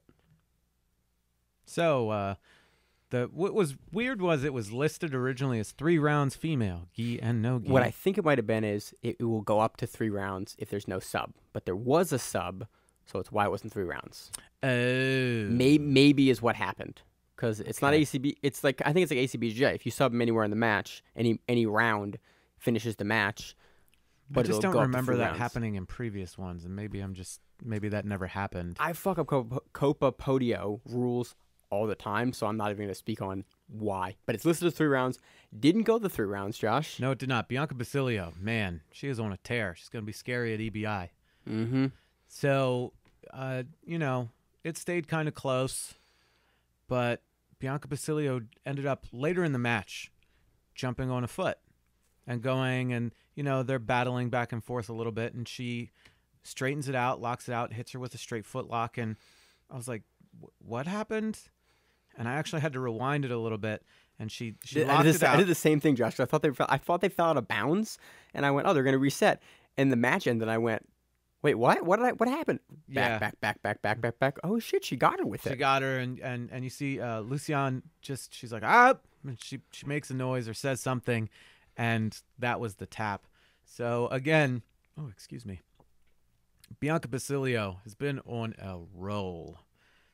S1: So, what was weird was it was listed originally as 3 rounds female, gi and no gi.
S2: What I think it might have been is it will go up to 3 rounds if there's no sub. But there was a sub, so it's why it wasn't 3 rounds.
S1: Oh.
S2: Maybe is what happened. Because it's not ACB. It's like, I think it's like ACBJ. If you sub them anywhere in the match, any round finishes the match.
S1: But I just don't remember that happening in previous ones, and maybe that never happened.
S2: I fuck up Copa Podio rules all the time, so I'm not even going to speak on why. But it's listed as 3 rounds. Didn't go the 3 rounds, Josh.
S1: No, it did not. Bianca Basilio, man, she is on a tear. She's going to be scary at EBI.
S2: Mm-hmm.
S1: So, it stayed kind of close, but Bianca Basilio ended up later in the match jumping on a foot and going, and, they're battling back and forth a little bit, and she straightens it out, locks it out, hits her with a straight foot lock, and I was like, what happened? And I actually had to rewind it a little bit, and she locked it out.
S2: I did the same thing, Josh. I thought they fell out of bounds, and I went, oh, they're going to reset. And the match ended, and I went, wait, what? What happened? Back. Oh shit, she got her with it.
S1: She got her, and you see Lucian she's like, ah, and she makes a noise or says something, and that was the tap. So again, excuse me. Bianca Basilio has been on a roll.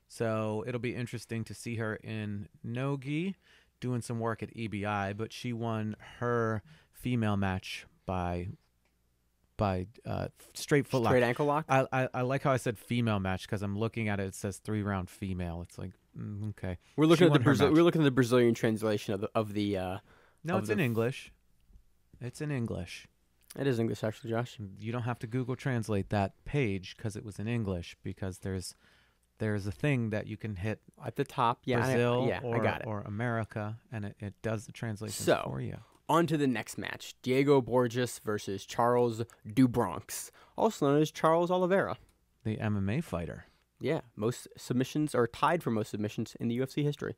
S1: So it'll be interesting to see her in no-gi doing some work at EBI, but she won her female match by straight foot lock.
S2: Straight ankle lock?
S1: I like how I said female match because I'm looking at it. It says 3-round female. It's like, okay.
S2: We're looking at the Brazilian translation of the.
S1: No, it's in English. It's in English.
S2: It is English, actually, Josh.
S1: You don't have to Google Translate that page because it was in English, because there's a thing that you can hit
S2: at the top. Yeah,
S1: Brazil
S2: I got it.
S1: Or America, and it does the translations for you.
S2: On to the next match. Diego Borges versus Charles Dubronx, also known as Charles Oliveira.
S1: The MMA fighter.
S2: Yeah, most submissions are tied for most submissions in the UFC history.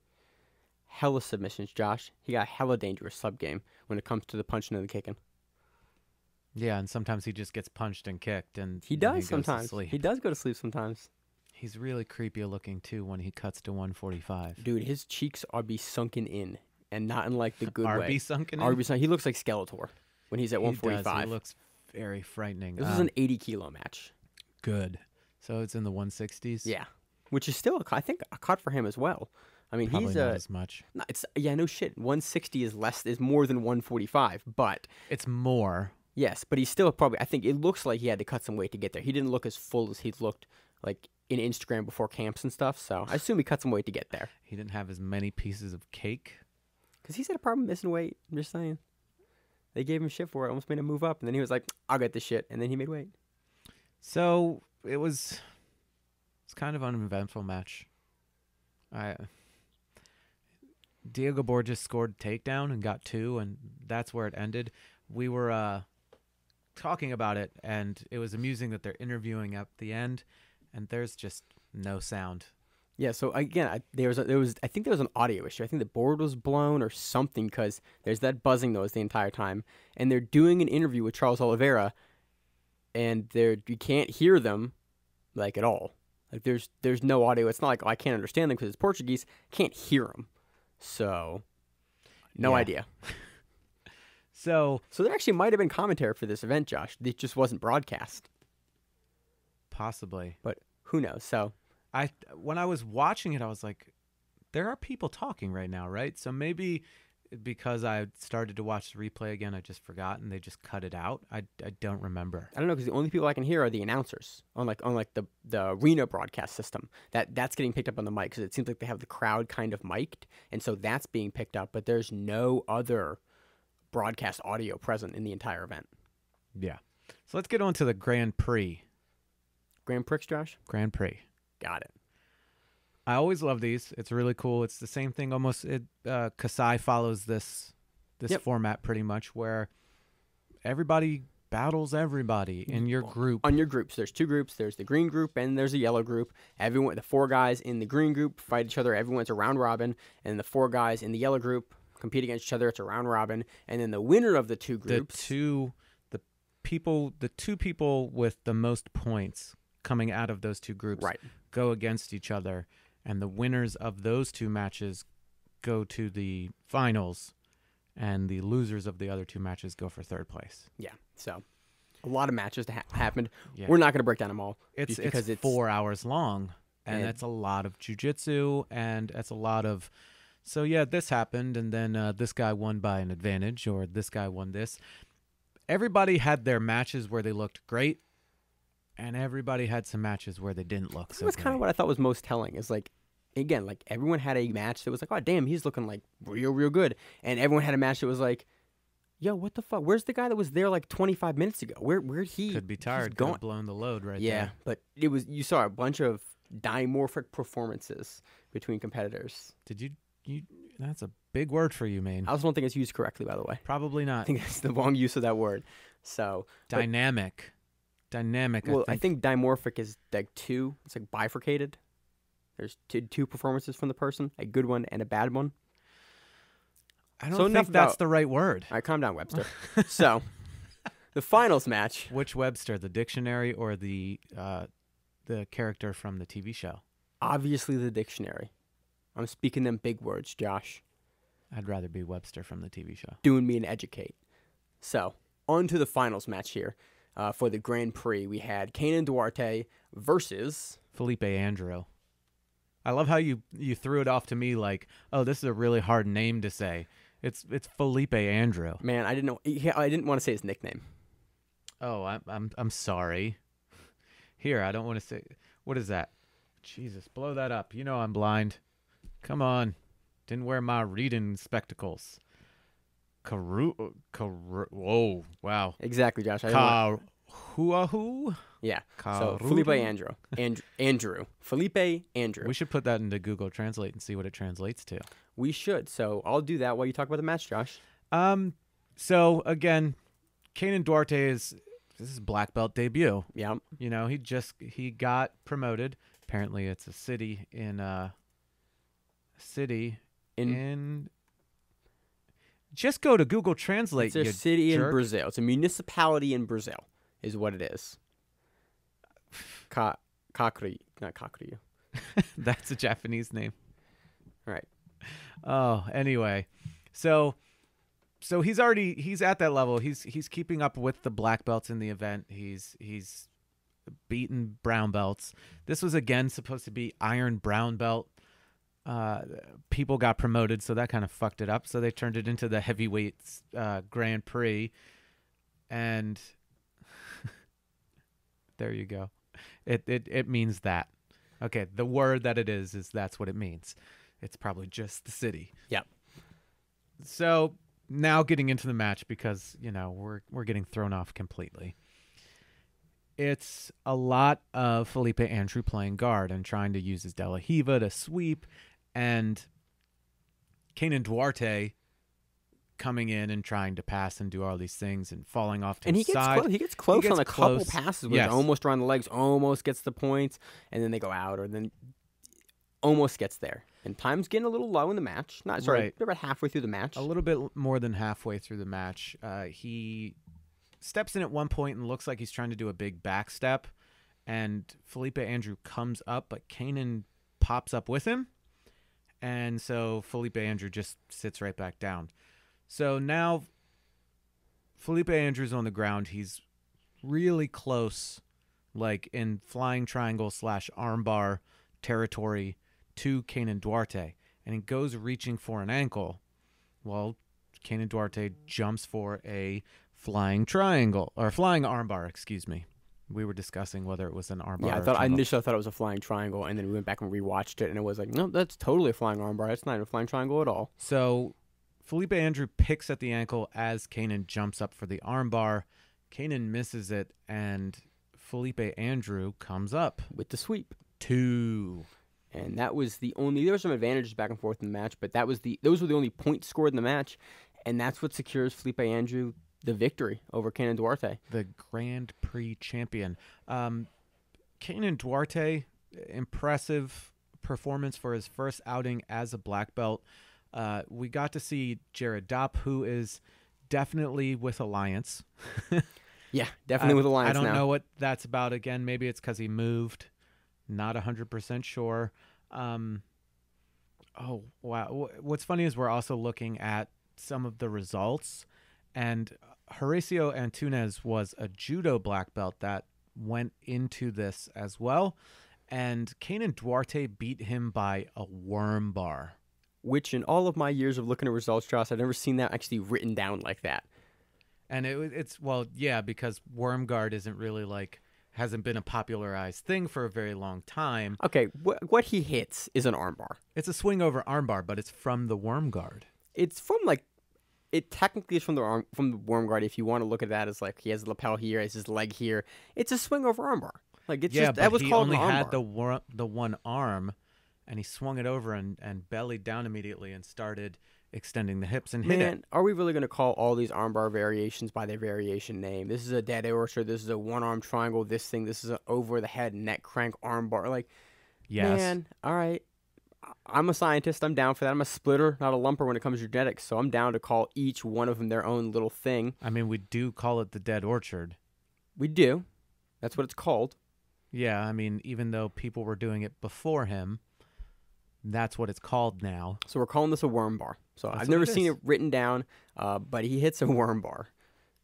S2: Hella submissions, Josh. He got a hella dangerous sub game when it comes to the punching and the kicking.
S1: Yeah, and sometimes he just gets punched and kicked, and
S2: he does sometimes. He does go to sleep sometimes.
S1: He's really creepy looking too when he cuts to 145.
S2: Dude, his cheeks are be sunken in, and not in like the good way.
S1: RB sunken in?
S2: He looks like Skeletor when he's at 145.
S1: He looks very frightening.
S2: This was an 80-kilo match.
S1: Good. So it's in the 160s?
S2: Yeah, which is still, I think, a cut for him as well. I mean,
S1: probably
S2: he's
S1: not as much.
S2: No shit. 160 is more than 145, but
S1: it's more.
S2: Yes, but he's still probably. I think it looks like he had to cut some weight to get there. He didn't look as full as he looked like in Instagram before camps and stuff. So I assume he cut some weight to get there.
S1: He didn't have as many pieces of cake
S2: because he's had a problem missing weight. I'm just saying. They gave him shit for it. Almost made him move up, and then he was like, "I'll get this shit," and then he made weight.
S1: So it was kind of an uneventful match. Diego Borges scored a takedown and got 2, and that's where it ended. We were talking about it, and it was amusing that they're interviewing at the end, and there's just no sound.
S2: Yeah, so again, I think there was an audio issue. I think the board was blown or something, because there's that buzzing noise the entire time, and they're doing an interview with Charles Oliveira, and you can't hear them like at all. Like there's no audio. It's not like, oh, I can't understand them because it's Portuguese. Can't hear them. So no idea.
S1: So
S2: there actually might have been commentary for this event, Josh. It just wasn't broadcast.
S1: Possibly.
S2: But who knows? So
S1: when I was watching it, I was like, there are people talking right now, right? So maybe because I started to watch the replay again, I just forgot and they just cut it out. I don't remember.
S2: I don't know, because the only people I can hear are the announcers on the arena broadcast system. That's getting picked up on the mic, because it seems like they have the crowd kind of mic'd, and so that's being picked up. But there's no other broadcast audio present in the entire event.
S1: Yeah. So let's get on to the Grand Prix.
S2: Grand Prix, Josh?
S1: Grand Prix.
S2: Got it.
S1: I always love these. It's really cool. It's the same thing almost. Kasai follows this format pretty much, where everybody battles everybody in your group.
S2: On your groups. There's 2 groups. There's the green group and there's a yellow group. The 4 guys in the green group fight each other. Everyone's a round robin. And the 4 guys in the yellow group compete against each other. It's a round robin. And then the winner of the 2 groups.
S1: The 2 people with the most points coming out of those 2 groups go against each other. And the winners of those 2 matches go to the finals, and the losers of the other 2 matches go for 3rd place.
S2: Yeah, so a lot of matches happened.
S1: Yeah.
S2: We're not going to break down them all.
S1: It's 4 hours long, and that's a lot of jiu-jitsu, and that's a lot of... So, yeah, this happened, and then this guy won by an advantage, or this guy won this. Everybody had their matches where they looked great, and everybody had some matches where they didn't look so good.
S2: That's kind of what I thought was most telling, is like, again, like everyone had a match that was like, oh, damn, he's looking like real good. And everyone had a match that was like, yo, what the fuck? Where's the guy that was there like 25 minutes ago? Where'd he?
S1: Could be tired. Could have blown the load there.
S2: Yeah, but you saw a bunch of dimorphic performances between competitors.
S1: Did you that's a big word for you, Maine.
S2: I also don't think it's used correctly, by the way.
S1: Probably not.
S2: I think it's the wrong use of that word. So
S1: Dynamic.
S2: Well, I think dimorphic is like 2. It's like bifurcated. There's two performances from the person, a good one and a bad one.
S1: I don't think that's the right word.
S2: All right, calm down, Webster. So, the finals match.
S1: Which Webster, the dictionary or the character from the TV show?
S2: Obviously the dictionary. I'm speaking them big words, Josh.
S1: I'd rather be Webster from the TV show.
S2: Doing me an educate. So, on to the finals match here. For the Grand Prix, we had Kaynan Duarte versus...
S1: Felipe Andrew. I love how you threw it off to me like, oh, this is a really hard name to say. It's Felipe Andrew.
S2: Man, I didn't know. I didn't want to say his nickname.
S1: Oh, I'm sorry. Here, I don't want to say. What is that? Jesus, blow that up. You know I'm blind. Come on. Didn't wear my reading spectacles. Whoa, wow.
S2: Exactly, Josh.
S1: Who?
S2: Yeah. So Felipe Andrew. Andrew. Felipe Andrew.
S1: We should put that into Google Translate and see what it translates to.
S2: We should. So I'll do that while you talk about the match, Josh.
S1: So again, Kaynan Duarte this is black belt debut.
S2: Yeah.
S1: You know, he got promoted. Apparently it's a city in just go to Google Translate.
S2: It's a city in Brazil. It's a municipality in Brazil, is what it is. Kakri, not Kakri.
S1: That's a Japanese name.
S2: Right.
S1: Oh, anyway. So he's at that level. He's keeping up with the black belts in the event. He's beaten brown belts. This was again supposed to be iron brown belt. People got promoted, so that kind of fucked it up. So they turned it into the heavyweights Grand Prix, and there you go. It means that. Okay, the word that it is that's what it means. It's probably just the city.
S2: Yep.
S1: So now getting into the match, because we're getting thrown off completely. it's a lot of Felipe Andrew playing guard and trying to use his De La Riva to sweep, and Kenan Duarte coming in and trying to pass and do all these things and falling off to his side.
S2: He gets close on a couple passes where
S1: Yes.
S2: almost around the legs, almost gets the points, and then they go out, or then almost gets there. And time's getting a little low in the match. They're about halfway through the match.
S1: A little bit more than halfway through the match. He steps in at one point and looks like he's trying to do a big back step, and Felipe Andrew comes up, but Kenan pops up with him, and so Felipe Andrew just sits right back down. So now Felipe Andrew's on the ground. He's really close, like in flying triangle / armbar territory to Kenan Duarte, and he goes reaching for an ankle. Well, Kenan Duarte jumps for a flying triangle, or flying armbar, excuse me. We were discussing whether it was an armbar.
S2: Yeah,
S1: or
S2: I initially thought it was a flying triangle, and then we went back and rewatched it, and it was like, no, that's totally a flying armbar. It's not even a flying triangle at all.
S1: So Felipe Andrew picks at the ankle as Kenan jumps up for the armbar. Kenan misses it, and Felipe Andrew comes up
S2: With the sweep.
S1: 2.
S2: And that was the only, there were some advantages back and forth in the match, but those were the only points scored in the match, and that's what secures Felipe Andrew the victory over Kenan Duarte.
S1: The Grand Prix champion. Kenan Duarte, impressive performance for his first outing as a black belt. We got to see Jared Dopp, who is definitely with Alliance.
S2: Yeah, definitely with Alliance now.
S1: I don't know what that's about. Again, maybe it's because he moved. Not 100% sure. Oh, wow. What's funny is we're also looking at some of the results, and Horacio Antunes was a judo black belt that went into this as well, and Kenan Duarte beat him by a worm bar.
S2: Which in all of my years of looking at results, Josh, I've never seen that actually written down like that.
S1: And it's, well, yeah, because worm guard isn't really hasn't been a popularized thing for a very long time.
S2: Okay, what he hits is an armbar.
S1: It's a swing over armbar, but it's from the worm guard.
S2: It's from it technically is from the worm guard. If you want to look at that as he has the lapel here, has his leg here, it's a swing over armbar. That was called an armbar.
S1: He only had the one arm, and he swung it over and bellied down immediately and started extending the hips and hit it.
S2: Are we really going to call all these armbar variations by their variation name? This is a dead orchard. This is a one-arm triangle. This is an over-the-head neck crank armbar.
S1: Yes.
S2: Man, all right. I'm a scientist. I'm down for that. I'm a splitter, not a lumper when it comes to genetics. So I'm down to call each one of them their own little thing.
S1: I mean, we do call it the dead orchard.
S2: We do. That's what it's called.
S1: Yeah, I mean, even though people were doing it before him, that's what it's called now.
S2: So we're calling this a worm bar. So
S1: That's
S2: I've never
S1: what it
S2: seen
S1: is.
S2: it written down, but he hits a worm bar,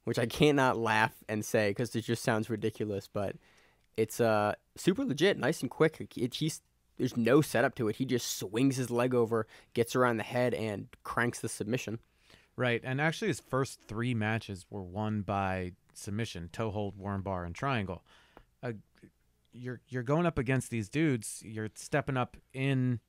S2: which I cannot laugh and say because it just sounds ridiculous. But it's super legit, nice and quick. There's no setup to it. He just swings his leg over, gets around the head, and cranks the submission.
S1: Right, and actually his first 3 matches were won by submission: toe hold, worm bar, and triangle. You're going up against these dudes. You're stepping up in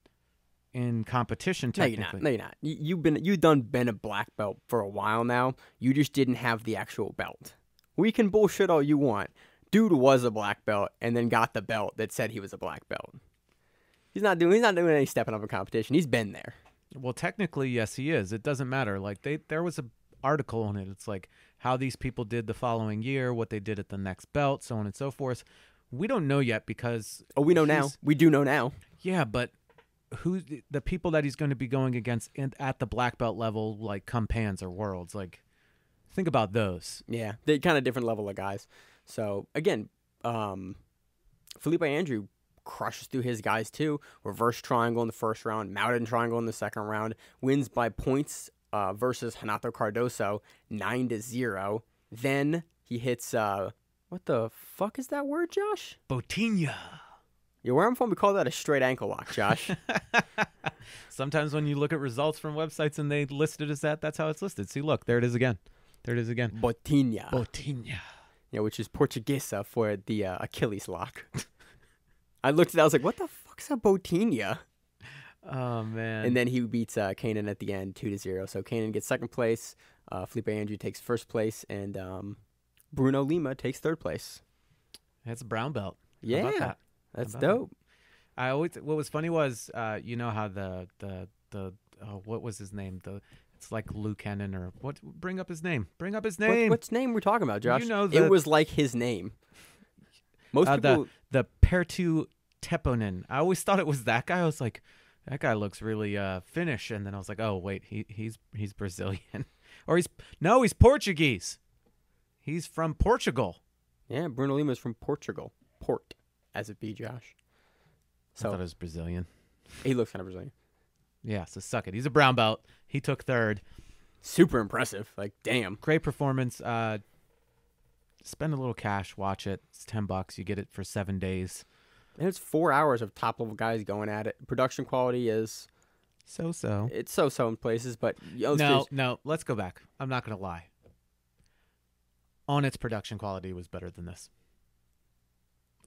S1: competition. Technically,
S2: No, you're not. You've been a black belt for a while now. You just didn't have the actual belt. We can bullshit all you want. Dude was a black belt and then got the belt that said he was a black belt. He's not doing any stepping up in competition. He's been there.
S1: Well, technically, yes, he is. It doesn't matter. There was an article on it. It's how these people did the following year, what they did at the next belt, so on and so forth. We don't know yet because...
S2: Oh, we know now. We do know now.
S1: Yeah, but who the people that he's going to be going against at the black belt level, come Pans or Worlds, think about those.
S2: Yeah, they're kind of different level of guys. So, again, Felipe Andrew crushes through his guys too. Reverse triangle in the first round, mounted triangle in the second round. Wins by points versus Renato Cardoso, 9-0. Then he hits what the fuck is that word, Josh?
S1: Botinha.
S2: Yeah, where I'm from, we call that a straight ankle lock, Josh.
S1: Sometimes when you look at results from websites and they list it as that's how it's listed. See, look, there it is again.
S2: Botinha.
S1: Botinha.
S2: Yeah, which is Portuguese for the Achilles lock. I looked at that, I was like, what the fuck's a Botinha?
S1: Oh, man.
S2: And then he beats Kenan at the end, 2-0. So Kenan gets second place, Felipe Andrew takes first place, and Bruno Lima takes third place.
S1: It's a brown belt. How
S2: Yeah,
S1: about that?
S2: that's
S1: How about
S2: dope.
S1: what was funny was, you know how what was his name? It's like Luke Cannon or what? Bring up his name. Bring up his name.
S2: What's name we're talking about, Josh?
S1: You know
S2: it was like his name. Most people.
S1: The Pertu Teponen. I always thought it was that guy. I was like, that guy looks really Finnish, and then I was like, oh wait, he's Brazilian, or he's Portuguese. He's from Portugal.
S2: Yeah, Bruno Lima's from Portugal. Port, as it be, Josh.
S1: So I thought it was Brazilian.
S2: He looks kind of Brazilian.
S1: Yeah, so suck it. He's a brown belt. He took third.
S2: Super impressive. Like, damn.
S1: Great performance. Spend a little cash. Watch it. It's $10. You get it for 7 days.
S2: And it's 4 hours of top-level guys going at it. Production quality is...
S1: So-so.
S2: It's so-so in places, but...
S1: No. Let's go back. I'm not going to lie. Onnit's production quality was better than this.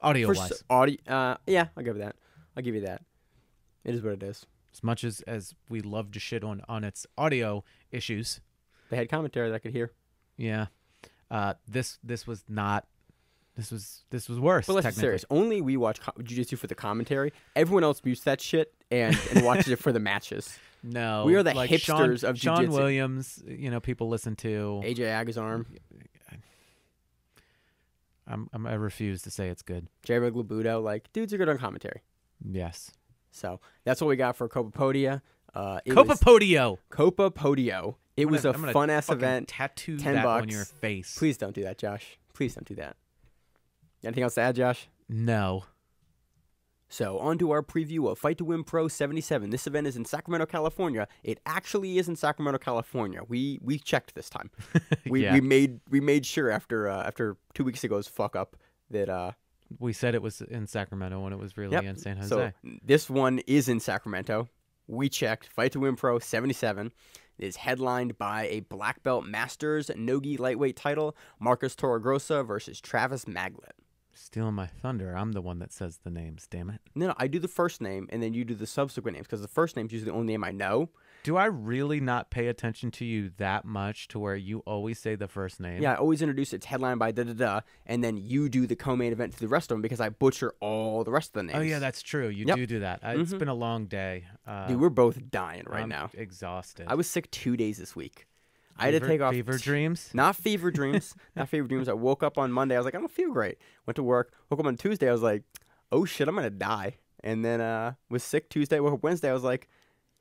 S1: Audio-wise.
S2: Yeah, I'll give you that. It is what it is.
S1: As much as we love to shit on its audio issues,
S2: they had commentary that I could hear.
S1: Yeah, this was not. This was worse.
S2: But let's be serious. Only we watch jiu-jitsu for the commentary. Everyone else mutes that shit and watches it for the matches.
S1: No,
S2: we are the hipsters of jiu-jitsu.
S1: Sean Williams, people listen to
S2: AJ Agazarm.
S1: I refuse to say it's good.
S2: Jared Labudo, dudes are good on commentary.
S1: Yes.
S2: So that's what we got for Copa Podio.
S1: Copa
S2: Podio. It was a fun ass event.
S1: Tattoo
S2: $10
S1: that on your face.
S2: Please don't do that, Josh. Please don't do that. Anything else to add, Josh?
S1: No.
S2: So on to our preview of Fight to Win Pro 77. This event is in Sacramento, California. It actually is in Sacramento, California. We checked this time. We made sure after 2 weeks ago's fuck up that
S1: we said it was in Sacramento when it was really in San Jose.
S2: So this one is in Sacramento. We checked. Fight to Win Pro 77 is headlined by a black belt Masters no-gi lightweight title, Marcus Torregrossa versus Travis Maglet.
S1: Stealing my thunder. I'm the one that says the names, damn it.
S2: No, I do the first name, and then you do the subsequent names, because the first name's usually the only name I know.
S1: Do I really not pay attention to you that much to where you always say the first name?
S2: Yeah, I always introduce it's headlined by da-da-da, and then you do the co-main event to the rest of them, because I butcher all the rest of the names.
S1: Oh, yeah, that's true. You do that. It's been a long day.
S2: Dude, we're both dying right now.
S1: Exhausted.
S2: I was sick 2 days this week. I had to take off.
S1: Fever dreams?
S2: Not fever dreams. Not fever dreams. I woke up on Monday. I was like, I don't feel great. Went to work. Woke up on Tuesday. I was like, oh, shit, I'm going to die. And then was sick Tuesday. Woke up Wednesday. I was like,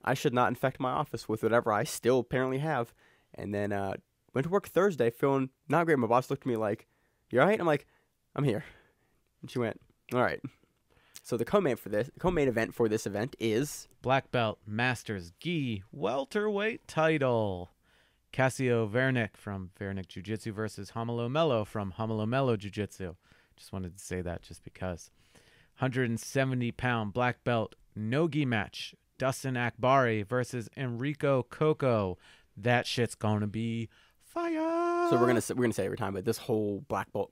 S2: I should not infect my office with whatever I still apparently have. And then went to work Thursday feeling not great. My boss looked at me like, you all right? I'm like, I'm here. And she went, all right. So the co-main event for this event is...
S1: Black Belt Masters Gi Welterweight title. Cassio Vernick from Vernick Jiu-Jitsu versus Hamalo Mello from Hamalo Mello Jiu-Jitsu. Just wanted to say that just because. 170-pound black belt no-gi match. Dustin Akbari versus Enrico Coco. That shit's gonna be fire.
S2: So we're gonna say it every time, but this whole black belt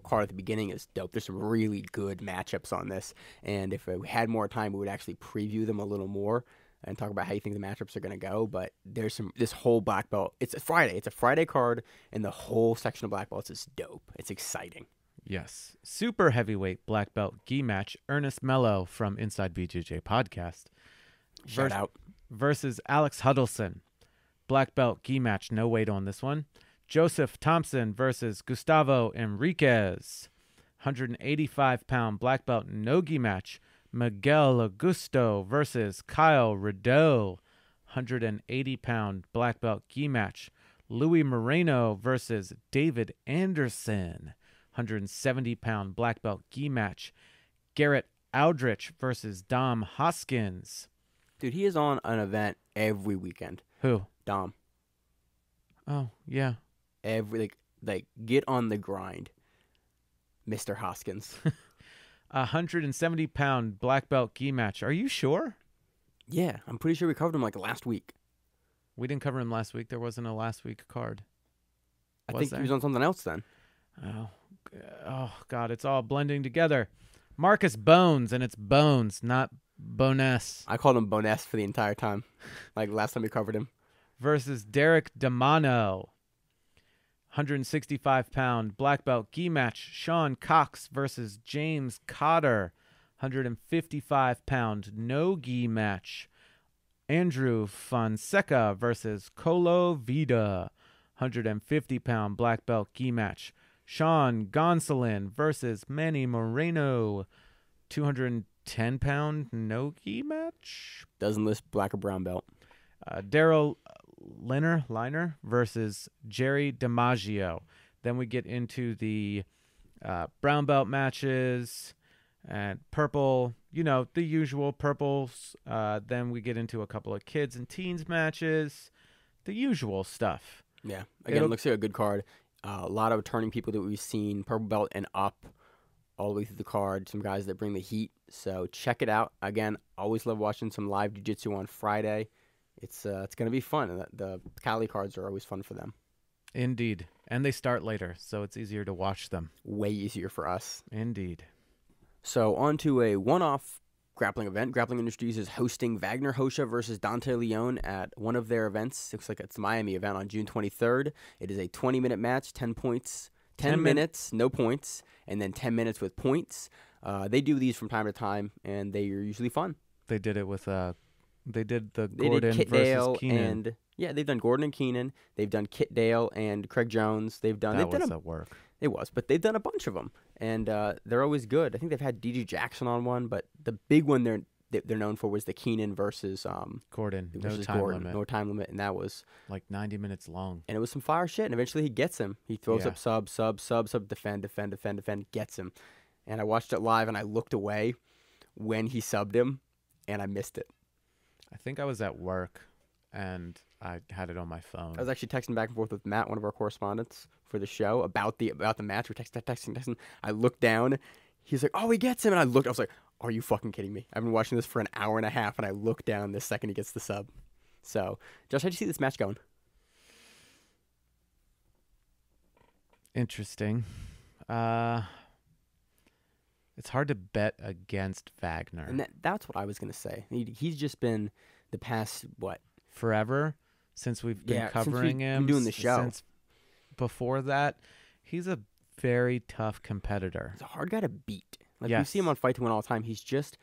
S2: card at the beginning is dope. There's some really good matchups on this, and if we had more time, we would actually preview them a little more and talk about how you think the matchups are going to go. But there's this whole black belt. It's a Friday card, and the whole section of black belts is dope. It's exciting.
S1: Yes. Super heavyweight black belt gi match. Ernest Mello from Inside BJJ Podcast.
S2: Shout out.
S1: Versus Alex Huddleston. Black belt gi match. No weight on this one. Joseph Thompson versus Gustavo Enriquez. 185-pound black belt no gi match. Miguel Augusto versus Kyle Rideau, 180-pound black belt gi match. Louis Moreno versus David Anderson, 170-pound black belt gi match. Garrett Aldrich versus Dom Hoskins.
S2: Dude, he is on an event every weekend.
S1: Who?
S2: Dom.
S1: Oh, yeah.
S2: Get on the grind, Mr. Hoskins.
S1: 170-pound black belt gi match. Are you sure?
S2: Yeah, I'm pretty sure we covered him last week.
S1: We didn't cover him last week. There wasn't a last week card.
S2: I think he was on something else then.
S1: Oh, God, it's all blending together. Marcus Bones, and it's Bones, not Boness.
S2: I called him Boness for the entire time, last time we covered him.
S1: Versus Derek Damano. 165-pound black belt gi match, Sean Cox versus James Cotter. 155-pound no gi match, Andrew Fonseca versus Colo Vida. 150-pound black belt gi match, Sean Gonsolin versus Manny Moreno. 210-pound no gi match.
S2: Doesn't list black or brown belt.
S1: Daryl Liner versus Jerry DiMaggio. Then we get into the brown belt matches and purple, the usual purples. Then we get into a couple of kids and teens matches, the usual stuff.
S2: Yeah, again, it looks like a good card. A lot of returning people that we've seen, purple belt and up, all the way through the card. Some guys that bring the heat. So check it out. Again, always love watching some live jiu-jitsu on Friday. It's going to be fun. And the Cali cards are always fun for them.
S1: Indeed. And they start later, so it's easier to watch them.
S2: Way easier for us.
S1: Indeed.
S2: So on to a one-off grappling event. Grappling Industries is hosting Vagner Vs versus Dante Leon at one of their events. Looks like it's the Miami event on June 23rd. It is a 20-minute match, 10 points, 10 minutes, no points, and then 10 minutes with points. They do these from time to time, and they are usually fun.
S1: They did it with they did the
S2: They
S1: Gordon
S2: did Kit
S1: versus
S2: Dale
S1: Keenan.
S2: and they've done Gordon and Keenan. They've done Kit Dale and Craig Jones. They've done
S1: work.
S2: It was, but they've done a bunch of them, and they're always good. I think they've had D.J. Jackson on one, but the big one they're known for was the Keenan versus
S1: Gordon.
S2: Limit. No time limit, and that was
S1: like 90 minutes long.
S2: And it was some fire shit, and eventually he gets him. He throws up sub, defend, gets him. And I watched it live, and I looked away when he subbed him, and I missed it.
S1: I think I was at work, and I had it on my phone.
S2: I was actually texting back and forth with Matt, one of our correspondents for the show, about the match. We're texting. I looked down. He's like, "Oh, he gets him," and I looked. I was like, "Are you fucking kidding me?" I've been watching this for an hour and a half, and I look down the second he gets the sub. So, Josh, how'd you see this match going?
S1: Interesting. It's hard to bet against Vagner.
S2: And that's what I was going to say. He's just been the past,
S1: forever since we've been covering him.
S2: Doing the show.
S1: Since before that, he's a very tough competitor.
S2: He's a hard guy to beat. We
S1: Yes.
S2: see him on Fight to Win all the time. He's just,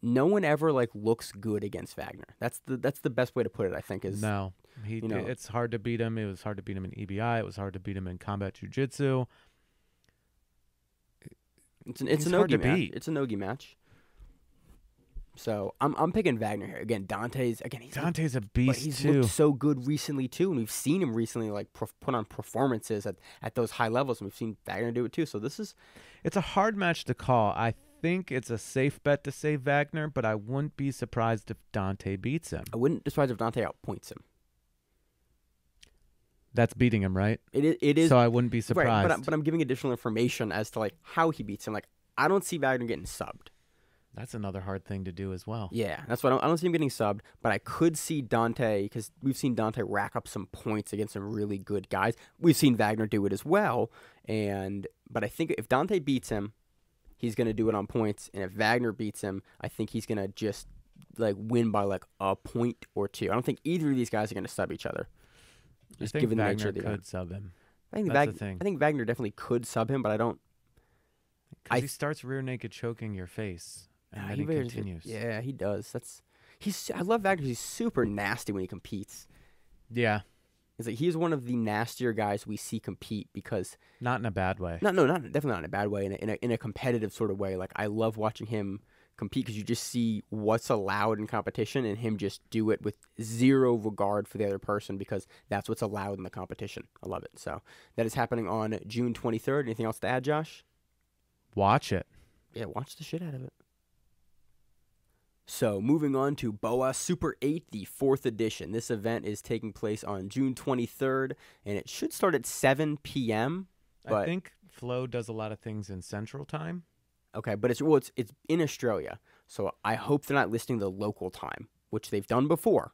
S2: no one ever looks good against Vagner. That's the best way to put it, I think. Is
S1: No. It's hard to beat him. It was hard to beat him in EBI. It was hard to beat him in combat jiu-jitsu.
S2: It's a no-gi match. It's a no-gi match. So I'm picking Vagner here again. Dante's a
S1: beast
S2: he's
S1: too.
S2: Looked so good recently too, and we've seen him recently put on performances at those high levels, and we've seen Vagner do it too. So
S1: it's a hard match to call. I think it's a safe bet to say Vagner, but I wouldn't be surprised if Dante beats him.
S2: I wouldn't be surprised if Dante outpoints him.
S1: That's beating him, right?
S2: It is.
S1: So I wouldn't be surprised.
S2: Right, but I'm giving additional information as to how he beats him. I don't see Vagner getting subbed.
S1: That's another hard thing to do as well.
S2: Yeah, that's what I don't see him getting subbed, but I could see Dante, because we've seen Dante rack up some points against some really good guys. We've seen Vagner do it as well, but I think if Dante beats him, he's going to do it on points, and if Vagner beats him, I think he's going to just win by a point or two. I don't think either of these guys are going to sub each other.
S1: Just given the nature of the event. Could sub him.
S2: I think Vagner definitely could sub him, but I don't.
S1: Because he starts rear naked choking your face, and then he continues.
S2: Yeah, he does. I love Vagner. He's super nasty when he competes.
S1: Yeah,
S2: he's one of the nastier guys we see compete because
S1: not in a bad way.
S2: Definitely not in a bad way. In a competitive sort of way. I love watching him compete because you just see what's allowed in competition and him just do it with zero regard for the other person because that's what's allowed in the competition. I love it. So that is happening on June 23rd. Anything else to add, Josh?
S1: Watch it.
S2: Yeah, watch the shit out of it. So moving on to Boa Super 8, the 4th edition. This event is taking place on June 23rd, and it should start at 7 p.m.
S1: I think Flo does a lot of things in Central Time.
S2: Okay, but it's in Australia, so I hope they're not listing the local time, which they've done before.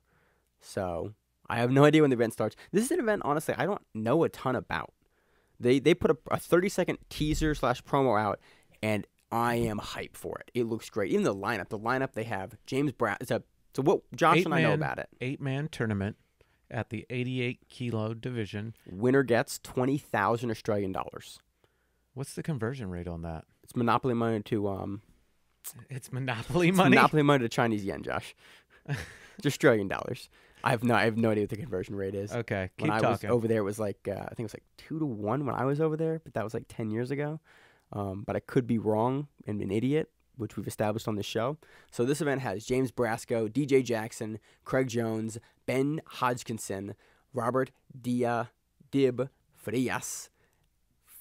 S2: So I have no idea when the event starts. This is an event, honestly, I don't know a ton about. They put a 30-second teaser / promo out, and I am hyped for it. It looks great. Even the lineup they have James Brown. So what Josh and I know about it.
S1: 8-man tournament, at the 88 kilo division.
S2: Winner gets 20,000 Australian dollars.
S1: What's the conversion rate on that?
S2: It's monopoly money to
S1: It's monopoly money.
S2: monopoly money to Chinese yen, Josh. It's Australian dollars. I have no idea what the conversion rate is.
S1: Okay,
S2: When
S1: keep
S2: I
S1: talking.
S2: was over there, it was like I think it was like 2-1 when I was over there, but that was like 10 years ago. But I could be wrong and an idiot, which we've established on this show. So this event has James Brasco, DJ Jackson, Craig Jones, Ben Hodgkinson, Robert Dib Frias,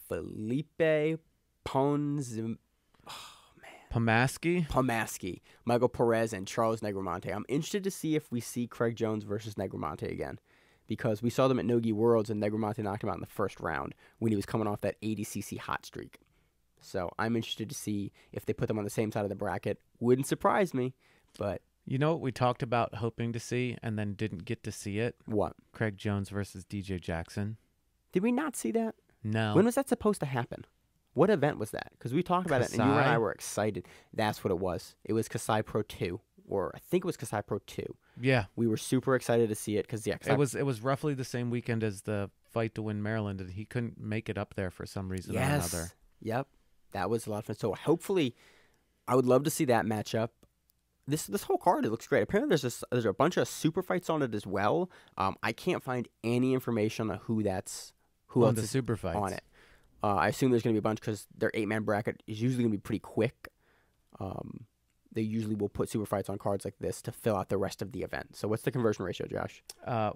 S2: Felipe Pomaski, Michael Perez, and Charles Negromonte. I'm interested to see if we see Craig Jones versus Negromonte again, because we saw them at Nogi Worlds and Negromonte knocked him out in the first round when he was coming off that 80cc hot streak. So I'm interested to see if they put them on the same side of the bracket. Wouldn't surprise me, but...
S1: You know what we talked about hoping to see and then didn't get to see it?
S2: What?
S1: Craig Jones versus DJ Jackson.
S2: Did we not see that?
S1: No.
S2: When was that supposed to happen? What event was that? Because we talked about it, and you and I were excited. That's what it was. It was Kasai Pro 2, or I think it was Kasai Pro 2.
S1: Yeah.
S2: We were super excited to see it, because, yeah.
S1: It was roughly the same weekend as the fight to win Maryland, and he couldn't make it up there for some reason or another.
S2: Yep. That was a lot of fun. So hopefully, I would love to see that matchup. This whole card, it looks great. Apparently, there's a bunch of super fights on it as well. I can't find any information on who else
S1: the
S2: is
S1: super fights
S2: on it. I assume there's going to be a bunch because their 8-man bracket is usually going to be pretty quick. They usually will put super fights on cards like this to fill out the rest of the event. So what's the conversion ratio, Josh?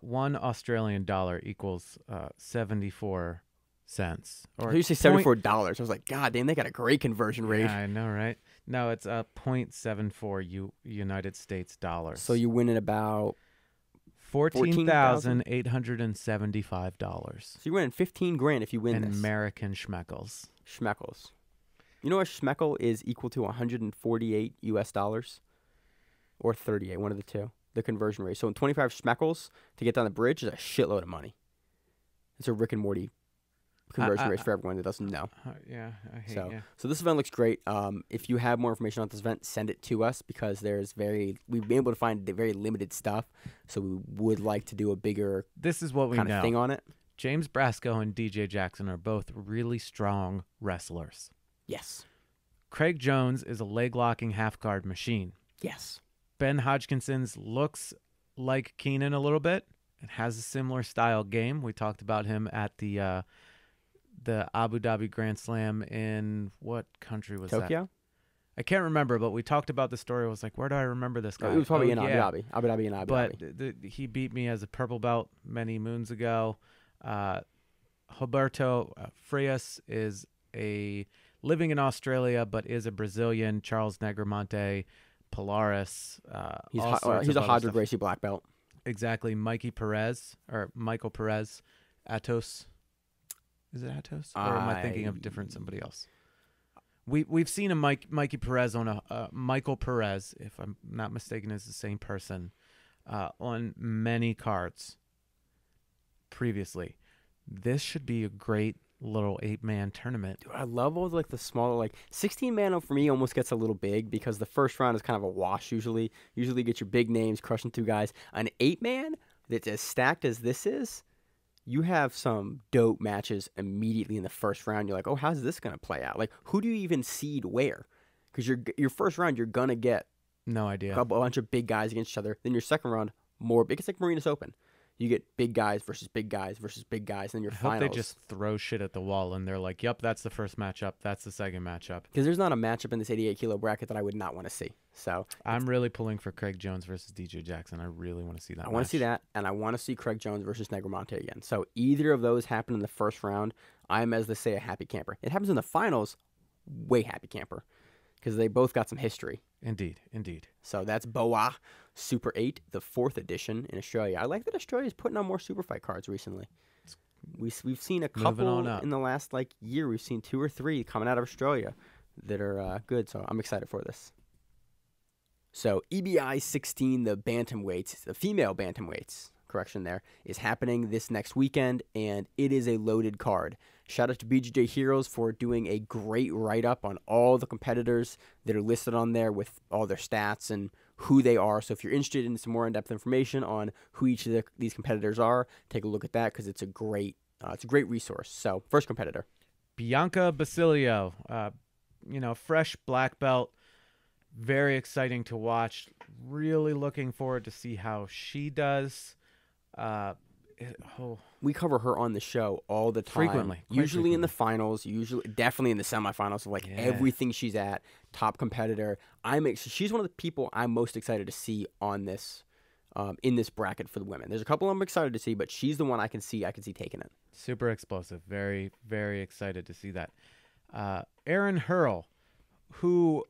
S1: 1 Australian dollar equals 74 cents.
S2: Or you say $74. I was like, God damn, they got a great conversion rate.
S1: Yeah, I know, right? No, it's 0.74 United States dollars.
S2: So you win at about
S1: $14,875.
S2: So you're winning $15,000 if you win this.
S1: American schmeckles.
S2: Schmeckles. You know a schmeckel is equal to 148 US dollars? Or 38, one of the two. The conversion rate. So in 25 schmeckles to get down the bridge is a shitload of money. It's a Rick and Morty conversion rate for everyone that doesn't know.
S1: Yeah, I hate you.
S2: So this event looks great. If you have more information on this event, send it to us, because we've been able to find the very limited stuff. So we would like to do a bigger
S1: this is what we
S2: kind
S1: know.
S2: of thing on it.
S1: James Brasco and DJ Jackson are both really strong wrestlers.
S2: Yes.
S1: Craig Jones is a leg-locking half-guard machine.
S2: Yes.
S1: Ben Hodgkinson's looks like Keenan a little bit and has a similar style game. We talked about him at the Abu Dhabi Grand Slam in what country was that?
S2: Tokyo?
S1: I can't remember, but we talked about the story. I was like, where do I remember this guy?
S2: It was probably in Abu Dhabi. Abu Dhabi and Abu
S1: Dhabi.
S2: But
S1: he beat me as a purple belt many moons ago. Roberto Frias is living in Australia, but is a Brazilian. Charles Negromonte, Polaris.
S2: He's a Hodge Gracie black belt.
S1: Exactly. Michael Perez, Atos. Is it Atos? Or am I thinking of somebody else? We've seen a Mikey Perez on a Michael Perez, if I'm not mistaken, is the same person, on many cards previously. This should be a great little 8-man tournament.
S2: Dude, I love all the smaller 16-man for me almost gets a little big, because the first round is kind of a wash usually. Usually get your big names crushing 2 guys. An 8-man that's as stacked as this is, you have some dope matches immediately in the first round. You're like, oh, how's this going to play out? Who do you even seed where? Because your first round, you're going to get
S1: no idea
S2: a bunch of big guys against each other. Then your second round, more big. It's like Marinas Open. You get big guys versus big guys versus big guys. And then your finals.
S1: I hope they just throw shit at the wall and they're like, yep, that's the first matchup. That's the second matchup.
S2: Because there's not a matchup in this 88-kilo bracket that I would not want to see. So
S1: I'm really pulling for Craig Jones versus DJ Jackson. I really want to see that.
S2: I want to see that, and I want to see Craig Jones versus Negromonte again. So either of those happen in the first round, I'm, as they say, a happy camper. It happens in the finals, way happy camper, because they both got some history.
S1: Indeed, indeed.
S2: So that's Boa Super 8, the 4th edition in Australia. I like that Australia's putting on more super fight cards recently. We've seen a couple in the last year. We've seen 2 or 3 coming out of Australia that are good. So I'm excited for this. So EBI 16, the bantamweights, the female bantamweights correction there, is happening this next weekend, and it is a loaded card. Shout out to BJJ Heroes for doing a great write-up on all the competitors that are listed on there with all their stats and who they are. So if you're interested in some more in-depth information on who each of these competitors are, take a look at that because it's a great resource. So first competitor,
S1: Bianca Basilio, fresh black belt, very exciting to watch. Really looking forward to see how she does.
S2: We cover her on the show all the time.
S1: Frequently.
S2: Usually in the finals, definitely in the semifinals of everything she's at, top competitor. She's one of the people I'm most excited to see on this in this bracket for the women. There's a couple I'm excited to see, but she's the one I can see taking it.
S1: Super explosive. Very, very excited to see that. Erin Hurl, who,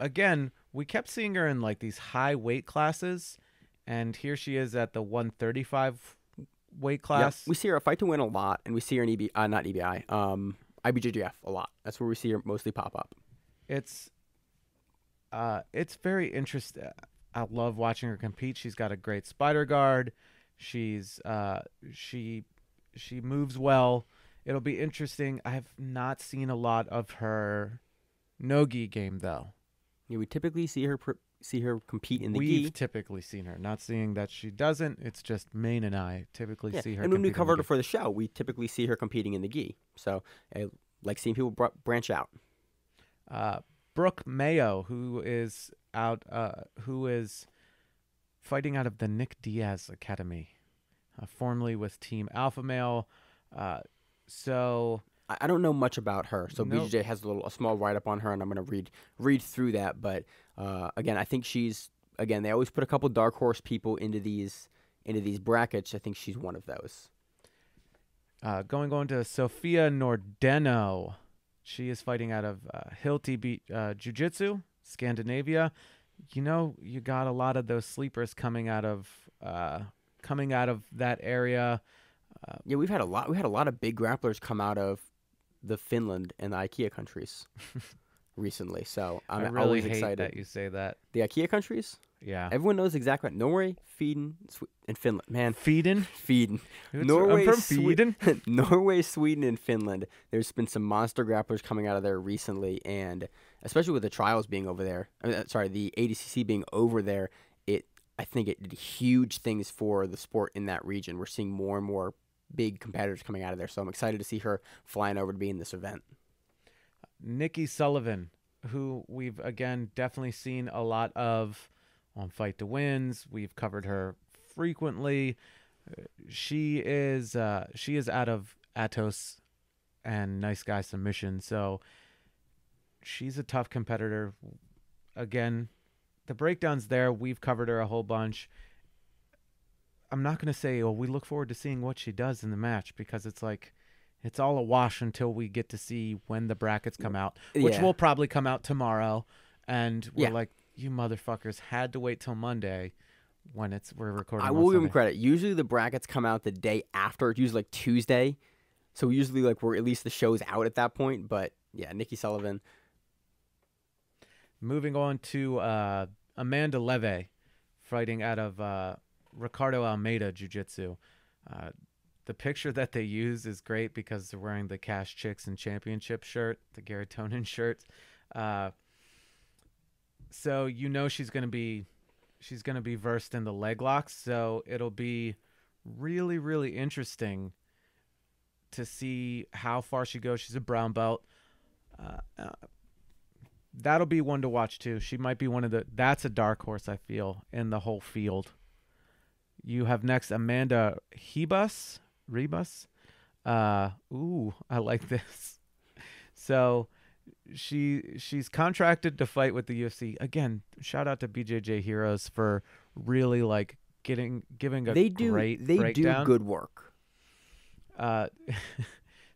S1: again, we kept seeing her in like these high weight classes, and here she is at the 135 weight class.
S2: Yep. We see her at Fight to Win a lot, and we see her in IBJJF a lot. That's where we see her mostly pop up.
S1: It's very interesting. I love watching her compete. She's got a great spider guard. She's she moves well. It'll be interesting. I have not seen a lot of her no-gi game though.
S2: Yeah, we typically see her compete in the gi.
S1: We've typically seen her. Not seeing that she doesn't. It's just Maine and I typically see her.
S2: And when we covered her for the show, we typically see her competing in the gi. So I like seeing people branch out.
S1: Brooke Mayo, who is fighting out of the Nick Diaz Academy, formerly with Team Alpha Male. So
S2: I don't know much about her. So BJJ has a small write-up on her, and I'm going to read through that. But again, I think they always put a couple dark horse people into these brackets. I think she's one of those.
S1: Going to Sophia Nordeno. She is fighting out of Hilti Jiu-Jitsu, Scandinavia. You got a lot of those sleepers coming out of that area.
S2: Yeah, we had a lot of big grapplers come out of the Finland and the IKEA countries recently. So I'm
S1: really
S2: always
S1: hate
S2: excited
S1: that you say that.
S2: The IKEA countries?
S1: Yeah.
S2: Everyone knows exactly what. Norway, Sweden, and Finland. Man.
S1: Sweden?
S2: Norway,
S1: I'm from Sweden.
S2: Norway, Sweden, and Finland. There's been some monster grapplers coming out of there recently, and especially with the trials being over there. The ADCC being over there, I think it did huge things for the sport in that region. We're seeing more and more big competitors coming out of there, so I'm excited to see her flying over to be in this event.
S1: Nikki Sullivan, who we've again definitely seen a lot of on Fight to Wins. We've covered her frequently. She is out of Atos and Nice Guy Submission, so she's a tough competitor. Again, the breakdown's there. We've covered her a whole bunch. I'm not going to say, we look forward to seeing what she does in the match, because it's like, it's all a wash until we get to see when the brackets come out, which will probably come out tomorrow. And we're like, you motherfuckers had to wait till Monday when we're recording.
S2: I will give them credit. Usually the brackets come out the day after. It's usually like Tuesday. So usually we're at least the show's out at that point. But yeah, Nikki Sullivan.
S1: Moving on to Amanda Leve, fighting out of Ricardo Almeida Jiu-Jitsu. The picture that they use is great because they're wearing the Cash Chicks and Championship shirt, the Garrett Tonin shirt. So she's gonna be versed in the leg locks. So it'll be really, really interesting to see how far she goes. She's a brown belt. That'll be one to watch too. She might be that's a dark horse, I feel, in the whole field. You have next Amanda Rebus. I like this. So she's contracted to fight with the UFC. Again, shout out to BJJ Heroes for really giving a great breakdown.
S2: They do good work.
S1: It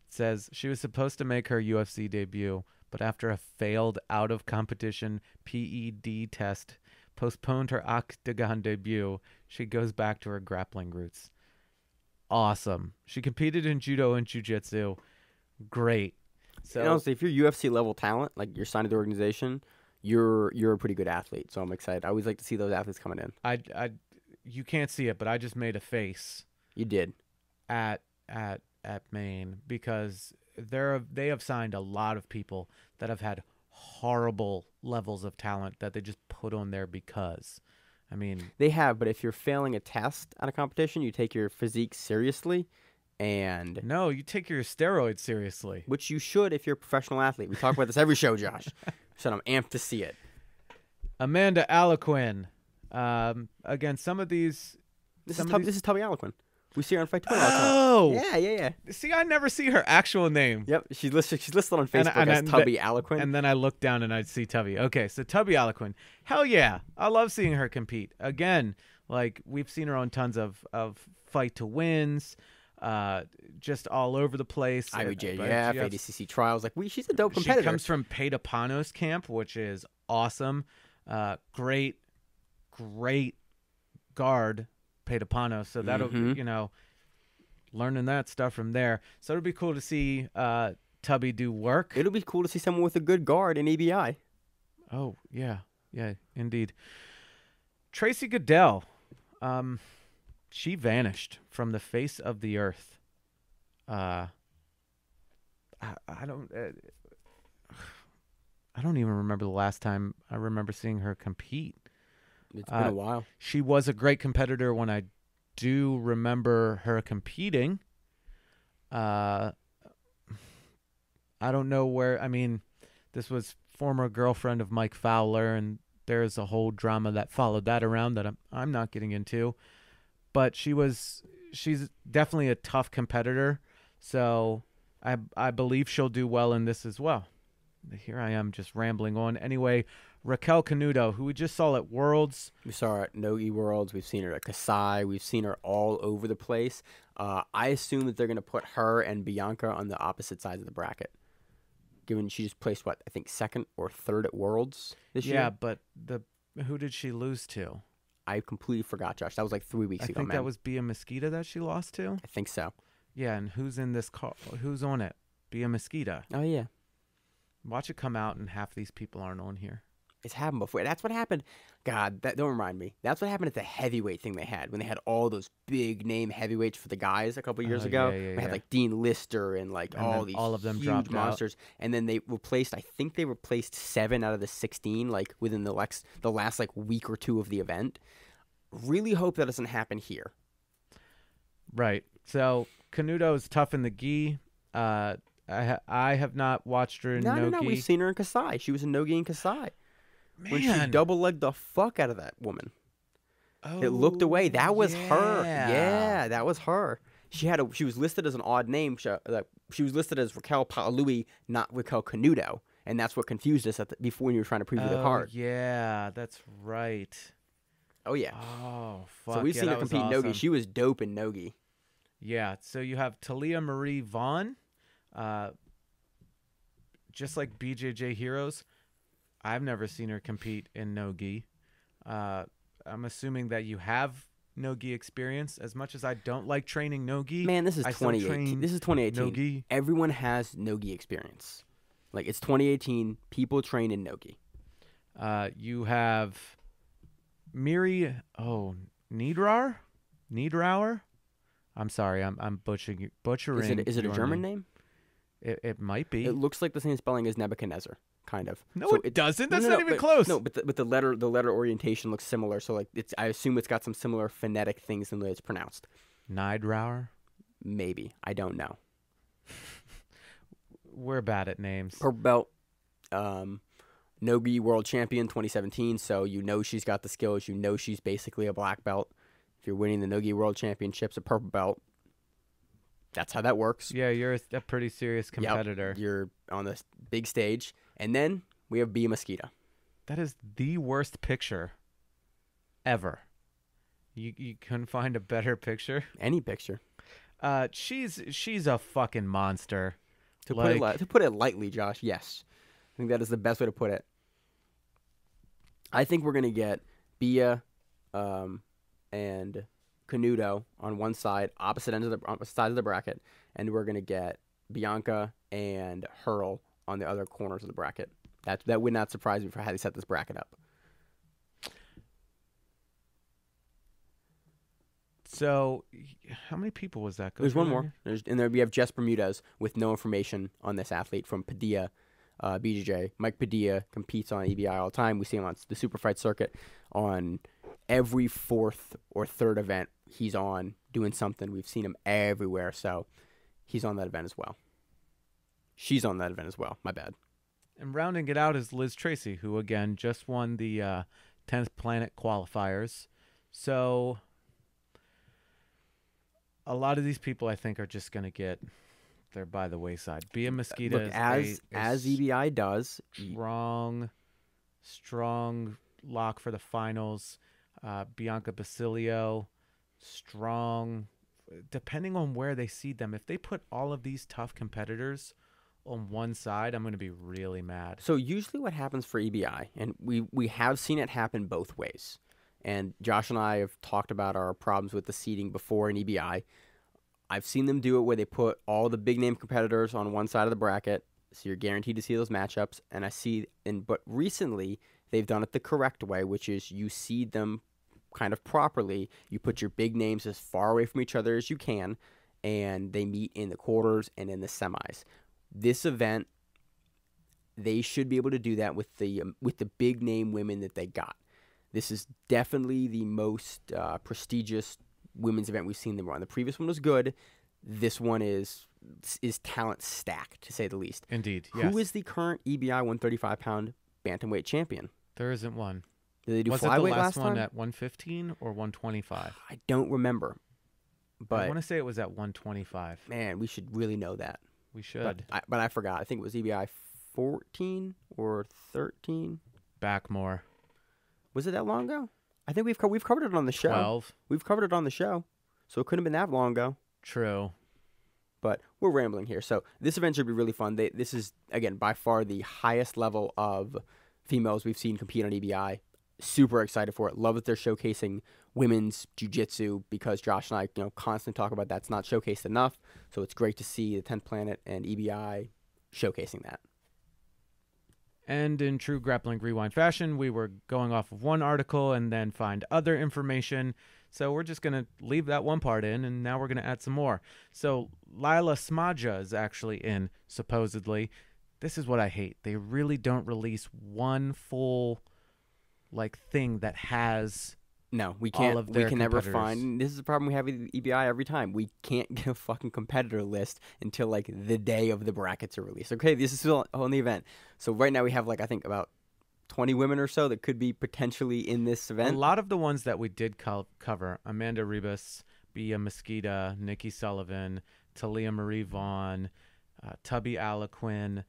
S1: says she was supposed to make her UFC debut, but after a failed out-of-competition PED test postponed her octagon debut, she goes back to her grappling roots. Awesome. She competed in judo and jiu-jitsu. Great. So
S2: honestly, if you're UFC level talent, like you're signed to the organization, you're a pretty good athlete. So I'm excited. I always like to see those athletes coming in.
S1: you can't see it, but I just made a face
S2: You did.
S1: at Maine because they have signed a lot of people that have had horrible levels of talent that they just put on there because. I mean,
S2: They have, but if you're failing a test at a competition, you take your physique seriously, and
S1: no, you take your steroids seriously.
S2: which you should if you're a professional athlete. We talk about this every show, Josh. So I'm amped to see it.
S1: Amanda Aliquin. Again, some of these.
S2: This
S1: some
S2: is
S1: of
S2: this
S1: these-
S2: is Tubby Aliquin. We see her on Fight to Win.
S1: Oh,
S2: Yeah.
S1: See, I never see her actual name.
S2: Yep, she's listed on Facebook
S1: And
S2: as Tubby Aliquin.
S1: And then I look down and I see Tubby. Okay, so Tubby Aliquin. Hell yeah. I love seeing her compete. Again, like we've seen her on tons of Fight to Wins, just all over the place.
S2: IBJJF, ADCC trials. Like she's a dope competitor.
S1: She comes from Peta Panos camp, which is awesome. Great guard, Peta Panos. So that'll learning that stuff from there. So it'll be cool to see Tubby do work.
S2: It'll be cool to see someone with a good guard in EBI.
S1: Oh, yeah, indeed. Tracy Goodell, she vanished from the face of the earth. I don't even remember the last time I remember seeing her compete.
S2: It's been a while.
S1: She was a great competitor when I do remember her competing. I don't know where. I mean, this was former girlfriend of Mike Fowler, and there's a whole drama that followed that around that I'm not getting into. But she's definitely a tough competitor, so I believe she'll do well in this as well. Here I am just rambling on. Anyway, Raquel Canuto, who we just saw at Worlds.
S2: We saw her at Nogi Worlds. We've seen her at Kasai. We've seen her all over the place. I assume that they're going to put her and Bianca on the opposite sides of the bracket, given she just placed, I think second or third at Worlds this year?
S1: Yeah, but who did she lose to?
S2: I completely forgot, Josh. That was like 3 weeks
S1: I
S2: ago,
S1: think
S2: man.
S1: that was Bia Mosquita that she lost to.
S2: I think so.
S1: Yeah, and who's in this call? Who's on it? Bia Mosquita.
S2: Oh, yeah.
S1: Watch it come out, and half these people aren't on here.
S2: It's happened before. That's what happened. God, don't remind me. That's what happened at the heavyweight thing they had when they had all those big name heavyweights for the guys a couple years ago.
S1: Yeah,
S2: they had like Dean Lister and like
S1: And
S2: all
S1: then
S2: these
S1: all of them
S2: huge
S1: dropped
S2: monsters. And then they replaced. I think they replaced 7 out of the 16 like within the last like week or 2 of the event. Really hope that doesn't happen here.
S1: Right. So Canuto's tough in the gi. I have not watched her in no-gi.
S2: No. We've seen her in Kasai. She was in no-gi in Kasai.
S1: Man.
S2: When she double-legged the fuck out of that woman. It looked away. That was her. Yeah, that was her. She was listed as an odd name. She was listed as Raquel Paului, not Raquel Canuto, and that's what confused us before when you were trying to preview the card.
S1: Yeah, that's right.
S2: Oh yeah.
S1: Oh fuck.
S2: So we've seen her compete in nogi. She was dope in nogi.
S1: Yeah. So you have Talia Marie Vaughn, just like BJJ Heroes. I've never seen her compete in no-gi. I'm assuming that you have no-gi experience. As much as I don't like training no-gi,
S2: Man, this is 2018. This is 2018.
S1: no-gi.
S2: Everyone has no-gi experience. Like it's 2018. People train in no-gi.
S1: You have Miri. Niederauer. I'm sorry. I'm butchering.
S2: Is it a German name?
S1: It might be.
S2: It looks like the same spelling as Nebuchadnezzar. Kind of.
S1: No, it doesn't. That's not even
S2: but,
S1: close.
S2: No, but the letter orientation looks similar. So like I assume it's got some similar phonetic things in the way it's pronounced.
S1: Niederauer?
S2: Maybe. I don't know.
S1: We're bad at names.
S2: Purple belt, no-gi world champion 2017. So you know she's got the skills. You know she's basically a black belt. If you're winning the no-gi world championships, a purple belt. That's how that works.
S1: Yeah, you're a pretty serious competitor.
S2: Yep, you're on this big stage. And then we have Bia Mosquita.
S1: That is the worst picture ever. You couldn't find a better picture?
S2: Any picture.
S1: She's a fucking monster.
S2: To put it lightly, Josh, yes. I think that is the best way to put it. I think we're going to get Bia and Canuto on one side, opposite of the bracket, and we're going to get Bianca and Hurl on the other corners of the bracket. That would not surprise me for how they set this bracket up.
S1: So, how many people was that?
S2: There's one more. We have Jess Bermudez with no information on this athlete from Padilla BJJ. Mike Padilla competes on EBI all the time. We see him on the superfight circuit on every fourth or third event. He's on doing something. We've seen him everywhere. So he's on that event as well. She's on that event as well. My bad.
S1: And rounding it out is Liz Tracy, who, again, just won the 10th Planet Qualifiers. So a lot of these people, I think, are just going to get there by the wayside. Bia Mosqueda
S2: Look, as EBI does.
S1: Strong lock for the finals. Bianca Basilio, strong. Depending on where they seed them, if they put all of these tough competitors on one side, I'm going to be really mad.
S2: So usually what happens for EBI, and we have seen it happen both ways, and Josh and I have talked about our problems with the seeding before in EBI. I've seen them do it where they put all the big name competitors on one side of the bracket, so you're guaranteed to see those matchups. But recently they've done it the correct way, which is you seed them kind of properly. You put your big names as far away from each other as you can, and they meet in the quarters and in the semis. This event, they should be able to do that with the big name women that they got. This is definitely the most prestigious women's event we've seen them run. The previous one was good. This one is talent stacked, to say the least.
S1: Indeed, yes.
S2: Who is the current EBI 135-pound bantamweight champion?
S1: There isn't one.
S2: Did they do
S1: was it the
S2: flyweight
S1: last
S2: last
S1: one
S2: time?
S1: at 115 or 125?
S2: I don't remember. But
S1: I want to say it was at 125.
S2: Man, we should really know that.
S1: We should.
S2: But I forgot. I think it was EBI 14 or 13.
S1: Back more.
S2: Was it that long ago? I think we've covered it on the show.
S1: 12.
S2: We've covered it on the show, so it couldn't have been that long ago.
S1: True.
S2: But we're rambling here. So this event should be really fun. This is, again, by far the highest level of females we've seen compete on EBI. Super excited for it. Love that they're showcasing women's jiu-jitsu, because Josh and I, constantly talk about that's not showcased enough. So it's great to see the 10th Planet and EBI showcasing that.
S1: And in true Grappling Rewind fashion, we were going off of one article and then find other information. So we're just going to leave that one part in, and now we're going to add some more. So Lila Smadja is actually in, supposedly. This is what I hate. They really don't release one full thing that has
S2: we can't.
S1: all of their
S2: we can never
S1: competitors.
S2: find. This is the problem we have with EBI every time. We can't get a fucking competitor list until the day of the brackets are released. Okay, this is still on the event. So right now we have I think about 20 women or so that could be potentially in this event.
S1: A lot of the ones that we did cover: Amanda Ribas, Bia Mosqueda, Nikki Sullivan, Talia Marie Vaughn, Tubby Alaquin,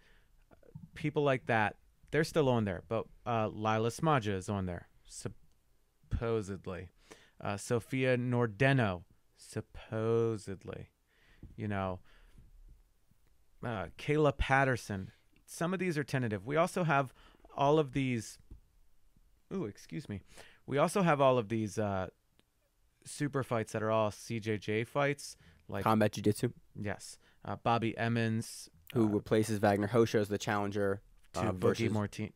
S1: people like that. They're still on there, but Lila Smadja is on there, supposedly. Sophia Nordeno, supposedly. Kayla Patterson. Some of these are tentative. We also have all of these. We also have all of these super fights that are all CJJ fights, like
S2: Combat Jiu-Jitsu.
S1: Yes, Bobby Emmons,
S2: who replaces Vagner Hosho as the challenger.
S1: To Boogie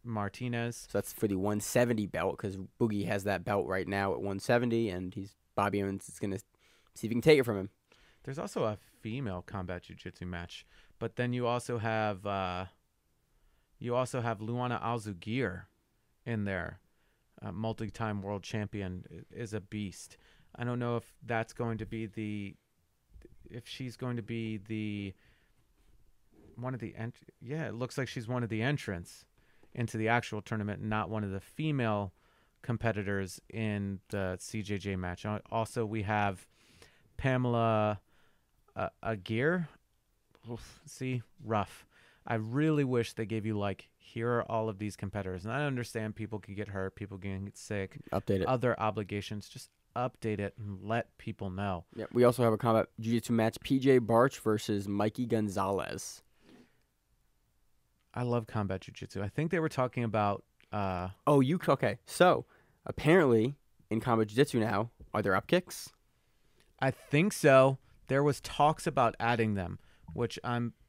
S1: Martinez.
S2: So that's for the 170 belt, because Boogie has that belt right now at 170, and Bobby Emmons is going to see if he can take it from him.
S1: There's also a female combat jiu-jitsu match, but then you also have Luana Alzugir in there. Multi-time world champion, is a beast. I don't know if that's going to be if she's going to be one of the it looks like she's one of the entrants into the actual tournament, not one of the female competitors in the CJJ match. Also, we have Pamela Aguirre. Rough. I really wish they gave you here are all of these competitors, and I understand people can get hurt, people can get sick,
S2: update it,
S1: other obligations. Just update it and let people know.
S2: Yeah, we also have a combat jiu-jitsu match: PJ Barch versus Mikey Gonzalez.
S1: I love combat jiu-jitsu. I think they were talking about...
S2: okay. So, apparently, in combat jiu-jitsu now, are there up kicks?
S1: I think so. There was talks about adding them, which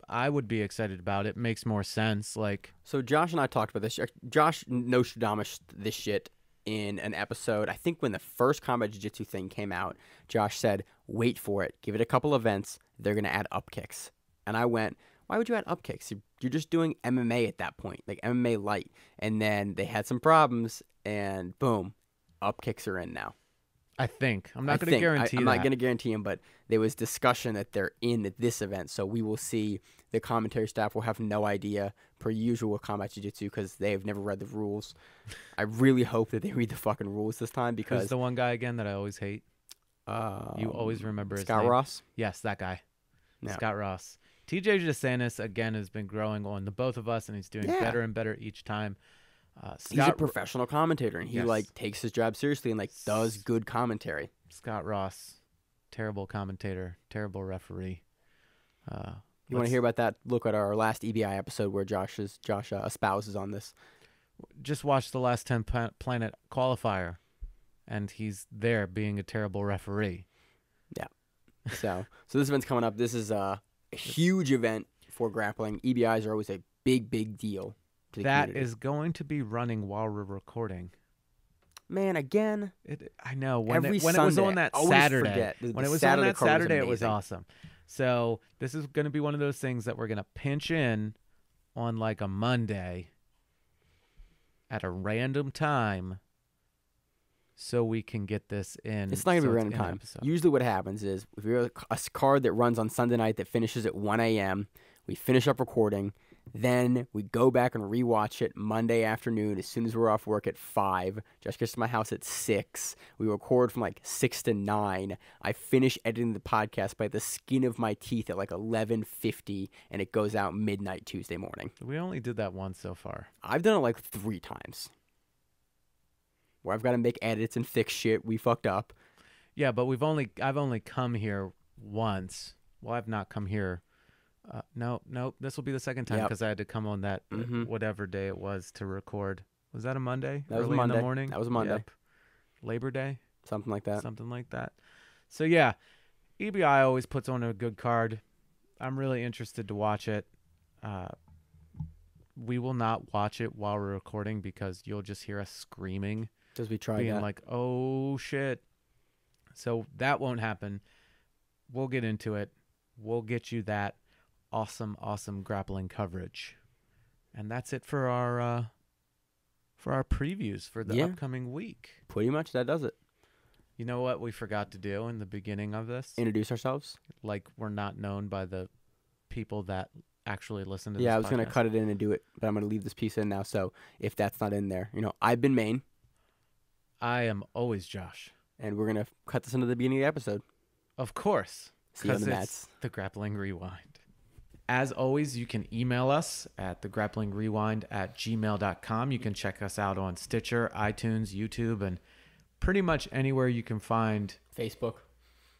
S1: I would be excited about. It makes more sense.
S2: So Josh and I talked about this. Josh Nostradamus this shit in an episode. I think when the first combat jiu-jitsu thing came out, Josh said, wait for it. Give it a couple events. They're going to add up kicks. And I went, why would you add up kicks? You're just doing MMA at that point, like MMA light. And then they had some problems, and boom, up kicks are in now.
S1: I think. I'm not going to guarantee
S2: I'm
S1: that.
S2: not going to guarantee them, but there was discussion that they're in at this event. So we will see. The commentary staff will have no idea, per usual, with combat jiu-jitsu, because they have never read the rules. I really hope that they read the fucking rules this time, because...
S1: Who's the one guy again that I always hate? You always remember his name.
S2: Scott Ross?
S1: Yes, that guy.
S2: No.
S1: Scott Ross. TJ DeSantis, again, has been growing on the both of us, and he's doing better and better each time.
S2: He's a professional commentator, and he takes his job seriously and does good commentary.
S1: Scott Ross, terrible commentator, terrible referee.
S2: You want to hear about that? Look at our last EBI episode where Josh espouses on this.
S1: Just watch the last 10 Planet Qualifier, and he's there being a terrible referee.
S2: Yeah. So this event's coming up. This is a huge event for grappling. EBIs are always a big, big deal.
S1: That is going to be running while we're recording.
S2: Man, again.
S1: I know. When
S2: every
S1: it was on that Saturday. When it was on that Saturday, it was awesome. So this is going to be one of those things that we're going to pinch in on like a Monday at a random time so we can get this in.
S2: It's not going to be a random time. Usually what happens is if you're a card that runs on Sunday night that finishes at 1 a.m., we finish up recording. Then we go back and rewatch it Monday afternoon as soon as we're off work at 5. Josh gets to my house at 6. We record from 6 to 9. I finish editing the podcast by the skin of my teeth at 11:50, and it goes out midnight Tuesday morning.
S1: We only did that once so far.
S2: I've done it 3 times. Where I've got to make edits and fix shit we fucked up.
S1: Yeah, but I've only come here once. Well, I've not come here. No, this will be the second time because I had to come on that whatever day it was to record. Was that a Monday?
S2: That was
S1: Early
S2: Monday.
S1: In the morning?
S2: That was Monday.
S1: Yep. Labor Day?
S2: Something like that.
S1: Something like that. So, yeah, EBI always puts on a good card. I'm really interested to watch it. We will not watch it while we're recording because you'll just hear us screaming.
S2: Because we tried
S1: being
S2: that.
S1: like, oh, shit. So that won't happen. We'll get into it. We'll get you that awesome grappling coverage. And that's it for our previews for the upcoming week.
S2: Pretty much that does it.
S1: You know what we forgot to do in the beginning of this?
S2: Introduce ourselves.
S1: Like we're not known by the people that actually listen to this
S2: I was
S1: podcast.
S2: going to cut it in and do it, but I'm going to leave this piece in now. So if that's not in there, I've been Maine.
S1: I am always Josh.
S2: And we're going to cut this into the beginning of the episode.
S1: Of course.
S2: See you on the mats.
S1: The Grappling Rewind. As always, you can email us at thegrapplingrewind@gmail.com. You can check us out on Stitcher, iTunes, YouTube, and pretty much anywhere you can find
S2: Facebook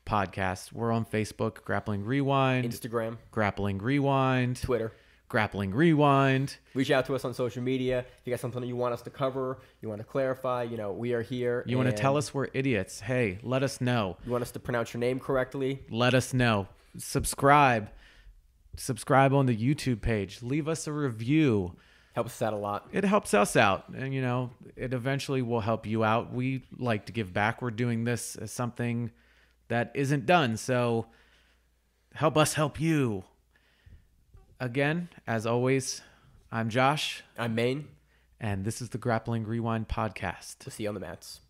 S1: podcasts. We're on Facebook, Grappling Rewind.
S2: Instagram.
S1: Grappling Rewind.
S2: Twitter.
S1: Grappling Rewind.
S2: Reach out to us on social media. If you got something you want us to cover, you want to clarify, we are here.
S1: You want to tell us we're idiots. Hey, let us know.
S2: You want us to pronounce your name correctly?
S1: Let us know. Subscribe on the YouTube page. Leave us a review.
S2: Helps us out a lot.
S1: It helps us out. And, it eventually will help you out. We like to give back. We're doing this as something that isn't done. So help us help you. Again, as always, I'm Josh.
S2: I'm Maine.
S1: And this is the Grappling Rewind Podcast.
S2: We'll see you on the mats.